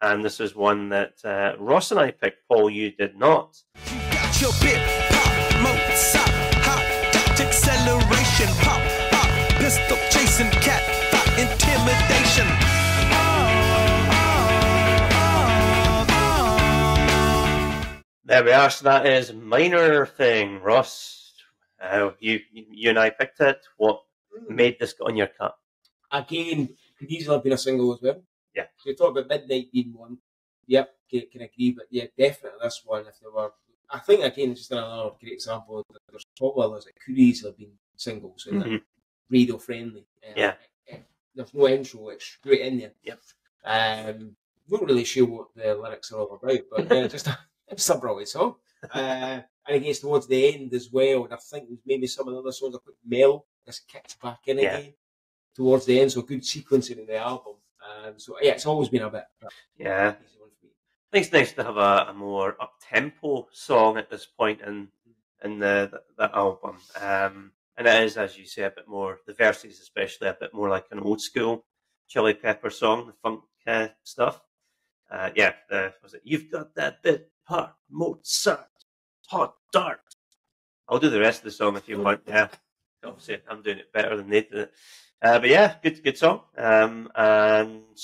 And this is one that Ross and I picked. Paul, you did not. You got your bit, pop, Mozart, hot, acceleration, pop, pistol chasing, cat, intimidation. There we are. So that is Minor Thing. Ross, you and I picked it. What made this go on your cut? Again, could easily have been a single as well. Yeah. So you talk about Midnight being one. Yep, can agree. But yeah, definitely this one. If there were, I think again, just another great example. There's probably others that could easily have been singles and radio friendly. There's no intro; it's straight in there. Yep. Not really sure what the lyrics are all about, but yeah, just a brilliant song. And I guess towards the end as well, and I think maybe some of the other songs are quite mellow. Just kicks back in again towards the end, so good sequencing in the album. So yeah, it's always been a bit. Yeah. I think it's nice to have a more up-tempo song at this point in the album. And it is, as you say, a bit more, the verses especially, a bit more like an old school Chili Pepper song, the funk stuff. Was it You've Got That Bit Part, Mozart, Hot Dart. I'll do the rest of the song if you want. Yeah, obviously I'm doing it better than they did it. But yeah, good song. And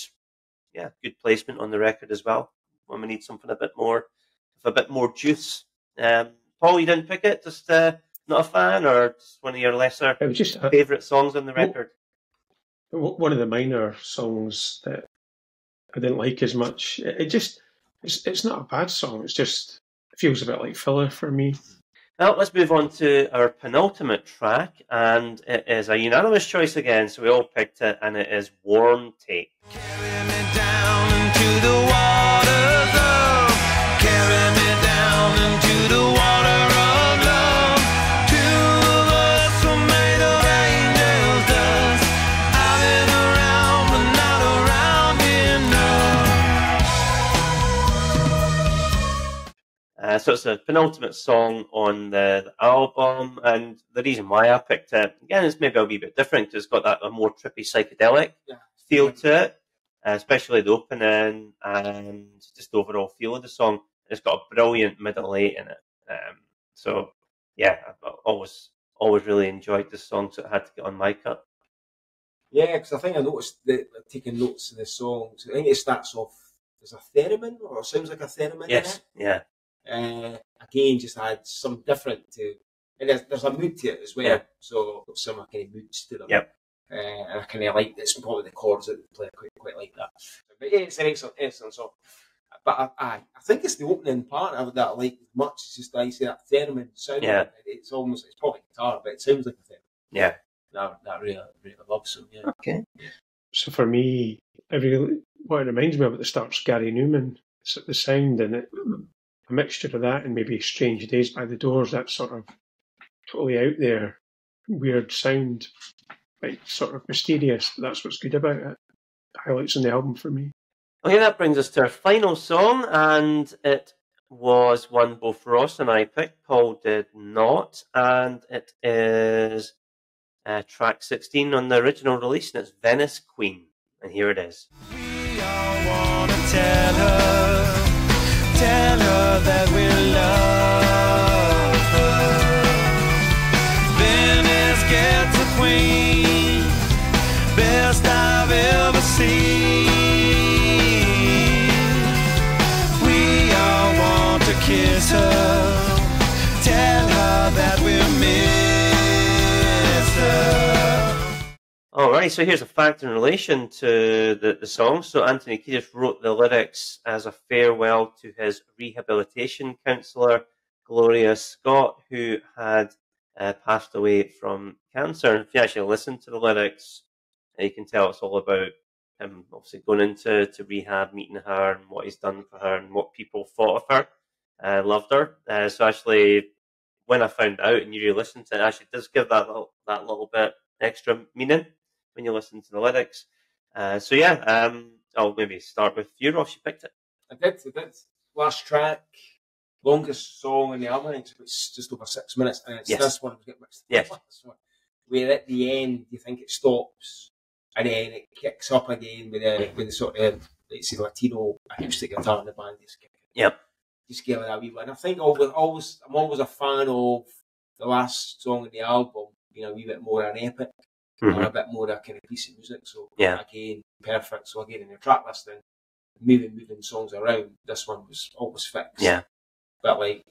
yeah, good placement on the record as well. When we need something a bit more juice. Paul, you didn't pick it? Just not a fan, or just one of your lesser favourite songs on the record? One of the minor songs that I didn't like as much. It's not a bad song. It feels a bit like filler for me. Well, let's move on to our penultimate track, and it is a unanimous choice again, so we all picked it, and it is Warm Take. Carry me down into the waters of, carry me down into the water of love. So it's a penultimate song on the album, and the reason why I picked it, again, is maybe a wee bit different, because it's got that a more trippy psychedelic feel to it, especially the opening, and just the overall feel of the song. It's got a brilliant middle eight in it. So, yeah, I've always really enjoyed this song, so it had to get on my cut. Yeah, because I think I noticed that, like, taking notes of the song, so I think it starts off, there's a theremin, or it sounds like a theremin in it. Yeah. Again, just adds some different to, and there's a mood to it as well. So some kind of moods to them. Yep. And I kind of like this. Probably the chords that they play quite like that. But yeah, it's an excellent song. But I think it's the opening part of that I like much. It's just like, say, that theremin sound. Yeah. It's probably guitar, but it sounds like a theremin. Yeah. That really love. So yeah. Okay. So for me, what it reminds me of at the start's Gary Newman. It's the sound in it. A mixture of that and maybe Strange Days by the Doors, that sort of totally out there, weird sound, like sort of mysterious. That's what's good about it. Highlights on the album for me. Okay, that brings us to our final song, and it was one both Ross and I picked. Paul did not, and it is track 16 on the original release, and it's Venice Queen. And here it is. We all want to tell her that we love her. Venice gets a queen, best I've ever seen. We all want to kiss her, tell her that we miss her. Alright, so here's a fact in relation to the song. So Anthony Kiedis wrote the lyrics as a farewell to his rehabilitation counsellor, Gloria Scott, who had passed away from cancer. And if you actually listen to the lyrics, you can tell it's all about him obviously going into rehab, meeting her, and what he's done for her, and what people thought of her, loved her. So actually, when I found out and you really listened to it, it actually does give that little bit extra meaning when you listen to the lyrics. So yeah, I'll maybe start with you, Ross. You picked it. I did. Last track, longest song in the album. I think it's just over 6 minutes, and it's this one. Yes. Where at the end you think it stops, and then it kicks up again with the sort of, let's say, Latino acoustic guitar in the band. Just give it a wee one. And I think I'm always a fan of the last song in the album being a wee bit more an epic. Or a bit more a kind of piece of music. So again, perfect. So again, in the track listing, moving songs around, this one was always fixed. Yeah. But like,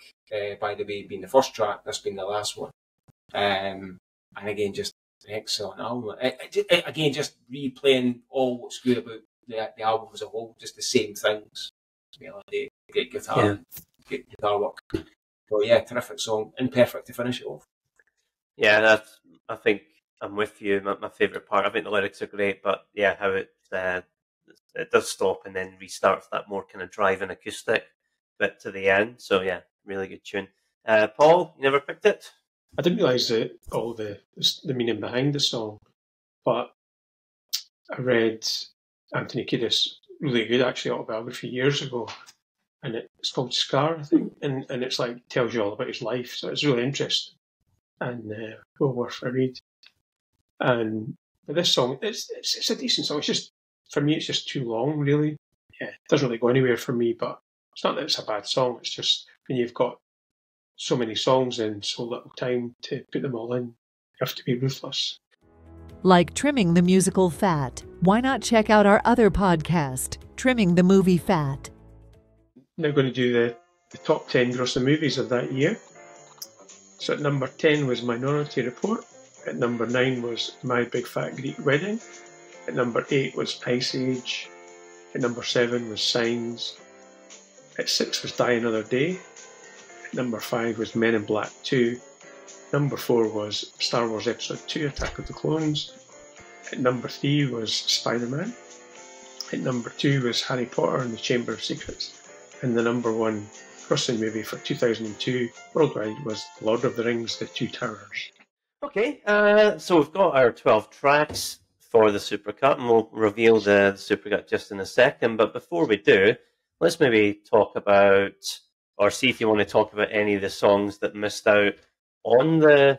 by the way, being the first track, this being the last one. And again, just an excellent album. Again, just replaying all what's good about the album as a whole, just the same things. Melody, great guitar, great guitar work. So yeah, terrific song, and perfect to finish it off. Yeah, I think I'm with you. My favourite part. I think the lyrics are great, but yeah, how it does stop and then restarts that more kind of driving acoustic bit to the end. So yeah, really good tune. Paul, you never picked it? I didn't realise all the meaning behind the song, but I read Anthony Kiedis' really good actually autobiography years ago, and it's called Scar, I think, and it's like tells you all about his life. So it's really interesting and well worth a read. And but this song, it's a decent song. It's just, for me, it's just too long, really. Yeah, it doesn't really go anywhere for me, but it's not that it's a bad song. It's just when you've got so many songs in so little time to put them all in, you have to be ruthless. Like trimming the musical fat, why not check out our other podcast, Trimming the Movie Fat? Now going to do the top 10 grossing movies of that year. So at number 10 was Minority Report. At number 9 was My Big Fat Greek Wedding. At number 8 was Ice Age. At number 7 was Signs. At 6 was Die Another Day. At number 5 was Men in Black 2. Number 4 was Star Wars Episode 2, Attack of the Clones. At number 3 was Spider-Man. At number 2 was Harry Potter and the Chamber of Secrets. And the number 1 grossing movie for 2002 worldwide was Lord of the Rings, The Two Towers. Okay, so we've got our 12 tracks for the Supercut, and we'll reveal the Supercut just in a second. But before we do, let's maybe talk about or see if you want to talk about any of the songs that missed out on the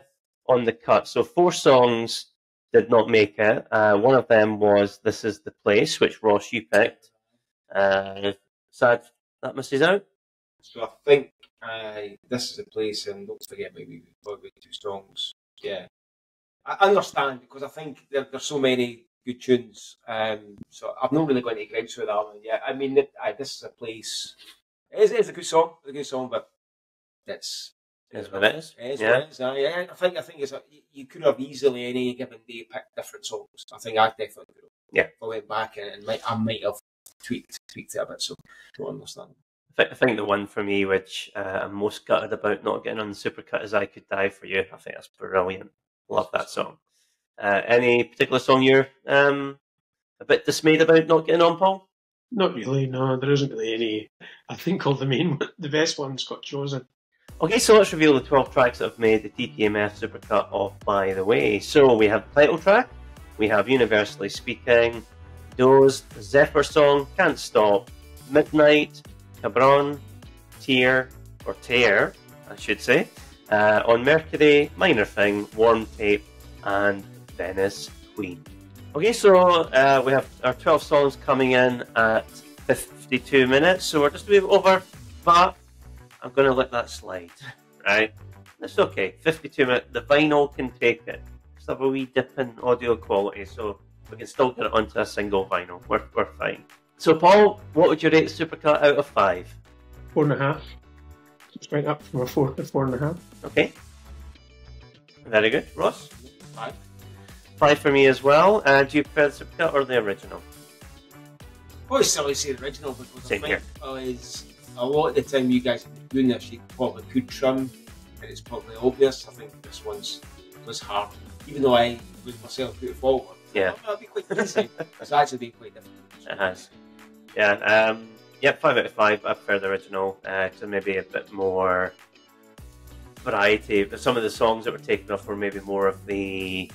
cut. So 4 songs did not make it. One of them was "This Is the Place," which Ross, you picked. Sad that misses out. So I think "This Is the Place" and "Don't Forget Me" we probably 2 songs. Yeah, I understand, because I think there's so many good tunes. So I've not really got any gripes with that one yet. I mean, "This Is a Place" is a good song. It's a good song, but it's what it is. It is what it is. Yeah, I think it's you could have easily any given day picked different songs. I think I definitely could have. Yeah. If I went back and I might have tweaked it a bit. So I don't understand. I think the one for me, which I'm most gutted about not getting on the Supercut, is "I Could Die For You." I think that's brilliant. Love that song. Any particular song you're a bit dismayed about not getting on, Paul? Not really, no. There isn't really any. I think all the best ones got chosen. Okay, so let's reveal the 12 tracks that have made the TTMF Supercut of By the Way. So we have the title track, we have Universally Speaking, Doze, Zephyr Song, Can't Stop, Midnight, Cabron, Tear, I should say, on Mercury, Minor Thing, Warm Tape, and Venice Queen. Okay, so we have our 12 songs coming in at 52 minutes, so we're just a bit over, but I'm going to let that slide, right? It's okay, 52 minutes, the vinyl can take it. Just have a wee dip in audio quality, so we can still get it onto a single vinyl. We're fine. So Paul, what would you rate Supercut out of 5? 4.5. Just went up from a 4 to 4.5. Okay. Very good. Ross? 5. 5 for me as well. Do you prefer the Supercut or the original? I always still say the original, because Same I think a lot of the time you guys are doing this, you probably could trim, and it's probably obvious. I think this one's was hard, even though I was myself put it forward. Yeah. It'll be quite easy. It's actually been quite difficult. It has. Yeah. Yeah, 5 out of 5. I prefer the original. So maybe a bit more variety. But some of the songs that were taken off were maybe more of the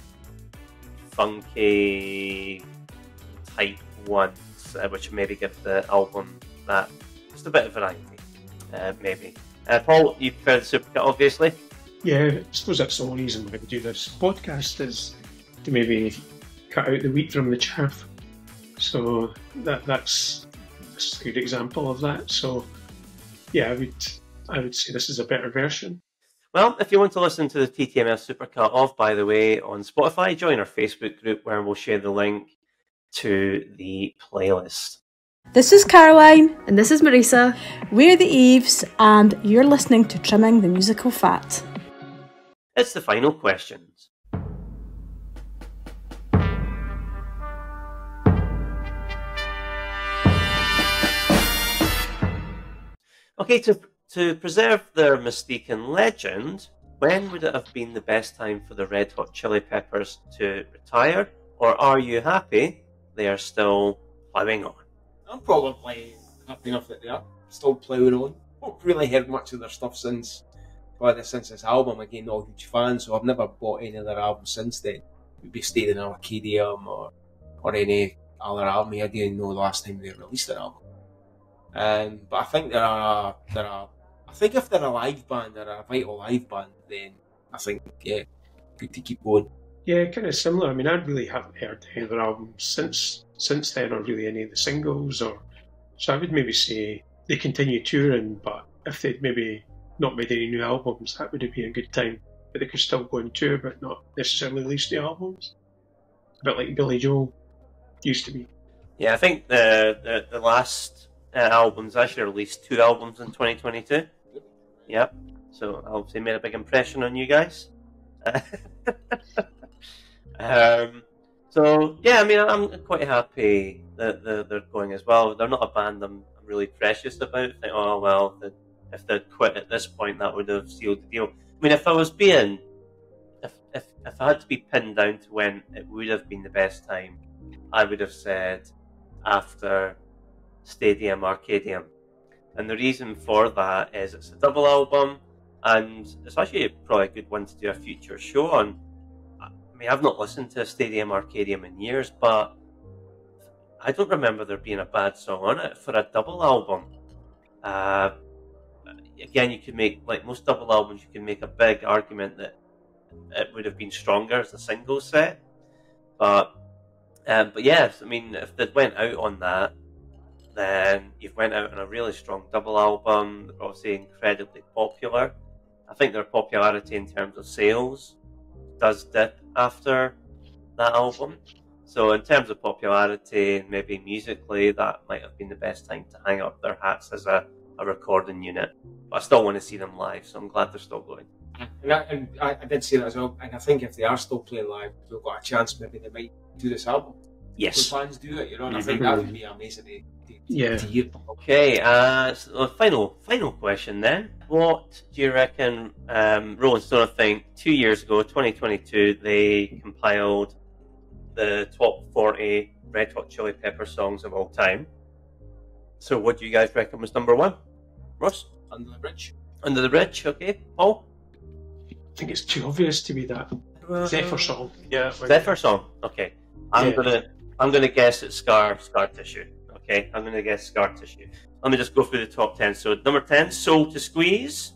funky type ones, which maybe give the album that just a bit of variety. Maybe. Paul, you prefer the Supercut, obviously? Yeah, I suppose that's the whole reason why we do this podcast, is to maybe cut out the wheat from the chaff. So that's a good example of that. So yeah, I would say this is a better version. Well, if you want to listen to the TTMF Supercut of By the Way on Spotify, join our Facebook group where we'll share the link to the playlist. This is Caroline. And this is Marisa. We're the Eves, and you're listening to Trimming the Musical Fat. It's the final questions. Okay, to preserve their mystique and legend, when would it have been the best time for the Red Hot Chili Peppers to retire, or are you happy they are still ploughing on? I'm probably happy enough that they are still ploughing on. Not really heard much of their stuff since this album. Again, not a huge fan, so I've never bought any of their albums since then. Maybe stayed in Arcadium or any other album. I didn't know the last time they released an album. But I think I think if they're a live band, they're a vital live band, then I think, yeah, good to keep going. Yeah, kind of similar. I mean, I really haven't heard any of their albums since then, or really any of the singles. So I would maybe say they continue touring, but if they'd maybe not made any new albums, that would have been a good time. But they could still go on tour, but not necessarily release the albums. A bit like Billy Joel used to be. Yeah, I think the last albums actually released 2 albums in 2022. Yep. So obviously made a big impression on you guys. So yeah, I mean, I'm quite happy that they're going as well. They're not a band I'm really precious about. I think, oh well, if they'd quit at this point, that would have sealed the deal. I mean, if I had to be pinned down to when it would have been the best time, I would have said after Stadium Arcadium. And the reason for that is it's a double album, and it's actually probably a good one to do a future show on. I mean, I've not listened to Stadium Arcadium in years, but I don't remember there being a bad song on it for a double album. again, you could make, like most double albums, you can make a big argument that it would have been stronger as a single set. But yes, I mean, if they went out on that, then you've went out on a really strong double album. They're obviously incredibly popular. I think their popularity in terms of sales does dip after that album. So in terms of popularity and maybe musically, that might have been the best time to hang up their hats as a recording unit. But I still want to see them live, so I'm glad they're still going. And I did say that as well, and I think if they are still playing live, we've got a chance maybe they might do this album. Yes. When fans do it, you know, and I think that would be amazing to hear. Okay, so final question then. What do you reckon Rolling Stone, I think 2 years ago, 2022, they compiled the top 40 Red Hot Chili Pepper songs of all time. So what do you guys reckon was number one? Ross? Under the Bridge. Under the Bridge, okay. Paul? I think it's too obvious to be that. Zephyr Song. Yeah. Zephyr Song, okay. I'm gonna guess it's Scar Tissue. Okay, I'm gonna guess Scar Tissue. Let me just go through the top 10. So number 10, Soul to Squeeze.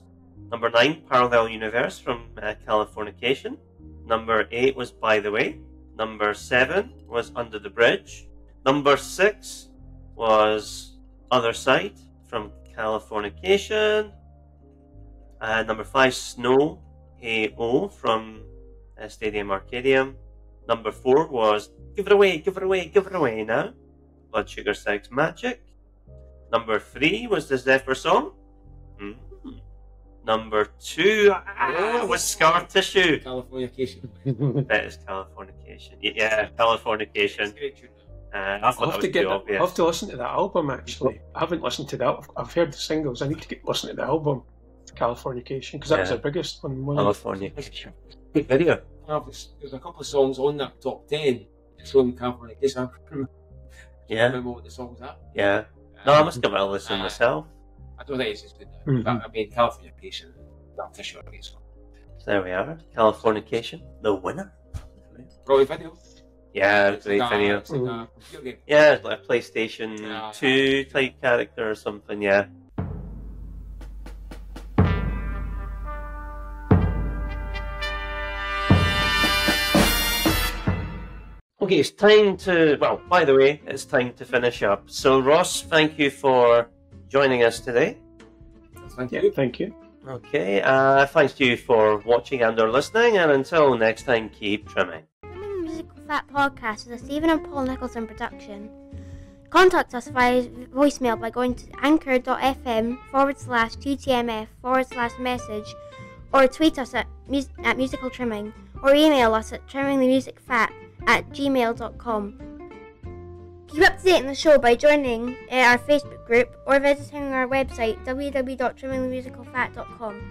Number 9, Parallel Universe from Californication. Number 8 was By the Way. Number 7 was Under the Bridge. Number 6 was Other Side from Californication. Number 5, Snow Hey Oh from Stadium Arcadium. Number 4 was Give It Away, Give It Away, Give It Away Now. Blood Sugar Sex Magic. Number 3 was the Zephyr Song. Number 2 was Scar Tissue. Californication. That is Californication. Yeah, Californication. I'll have to listen to that album actually. I haven't listened to that. I've heard the singles. I need to listen to the album, Californication, because that was their biggest one. Californication. Good video. There's a couple of songs on that top 10 showing Californication. I remember what the song was at. Yeah. No, I must give it a listen myself. I don't think it's as good now. But, I mean, Californication, that fish are a great song. So there we are. Californication, the winner. Probably video. Yeah, great video. Yeah, it's like a PlayStation 2 type character or something, yeah. Okay, it's time to, well, by the way, it's time to finish up. So, Ross, thank you for joining us today. Thank you. Thank you. Okay, thanks to you for watching and or listening, and until next time, keep trimming. Trimming the Musical Fat podcast is a Stephen and Paul Nicholson production. Contact us via voicemail by going to anchor.fm/TTMF/message, or tweet us at Musical Trimming, or email us at trimmingthemusicfat@gmail.com. Keep up to date on the show by joining our Facebook group or visiting our website www.trimmingthemusicalfat.com.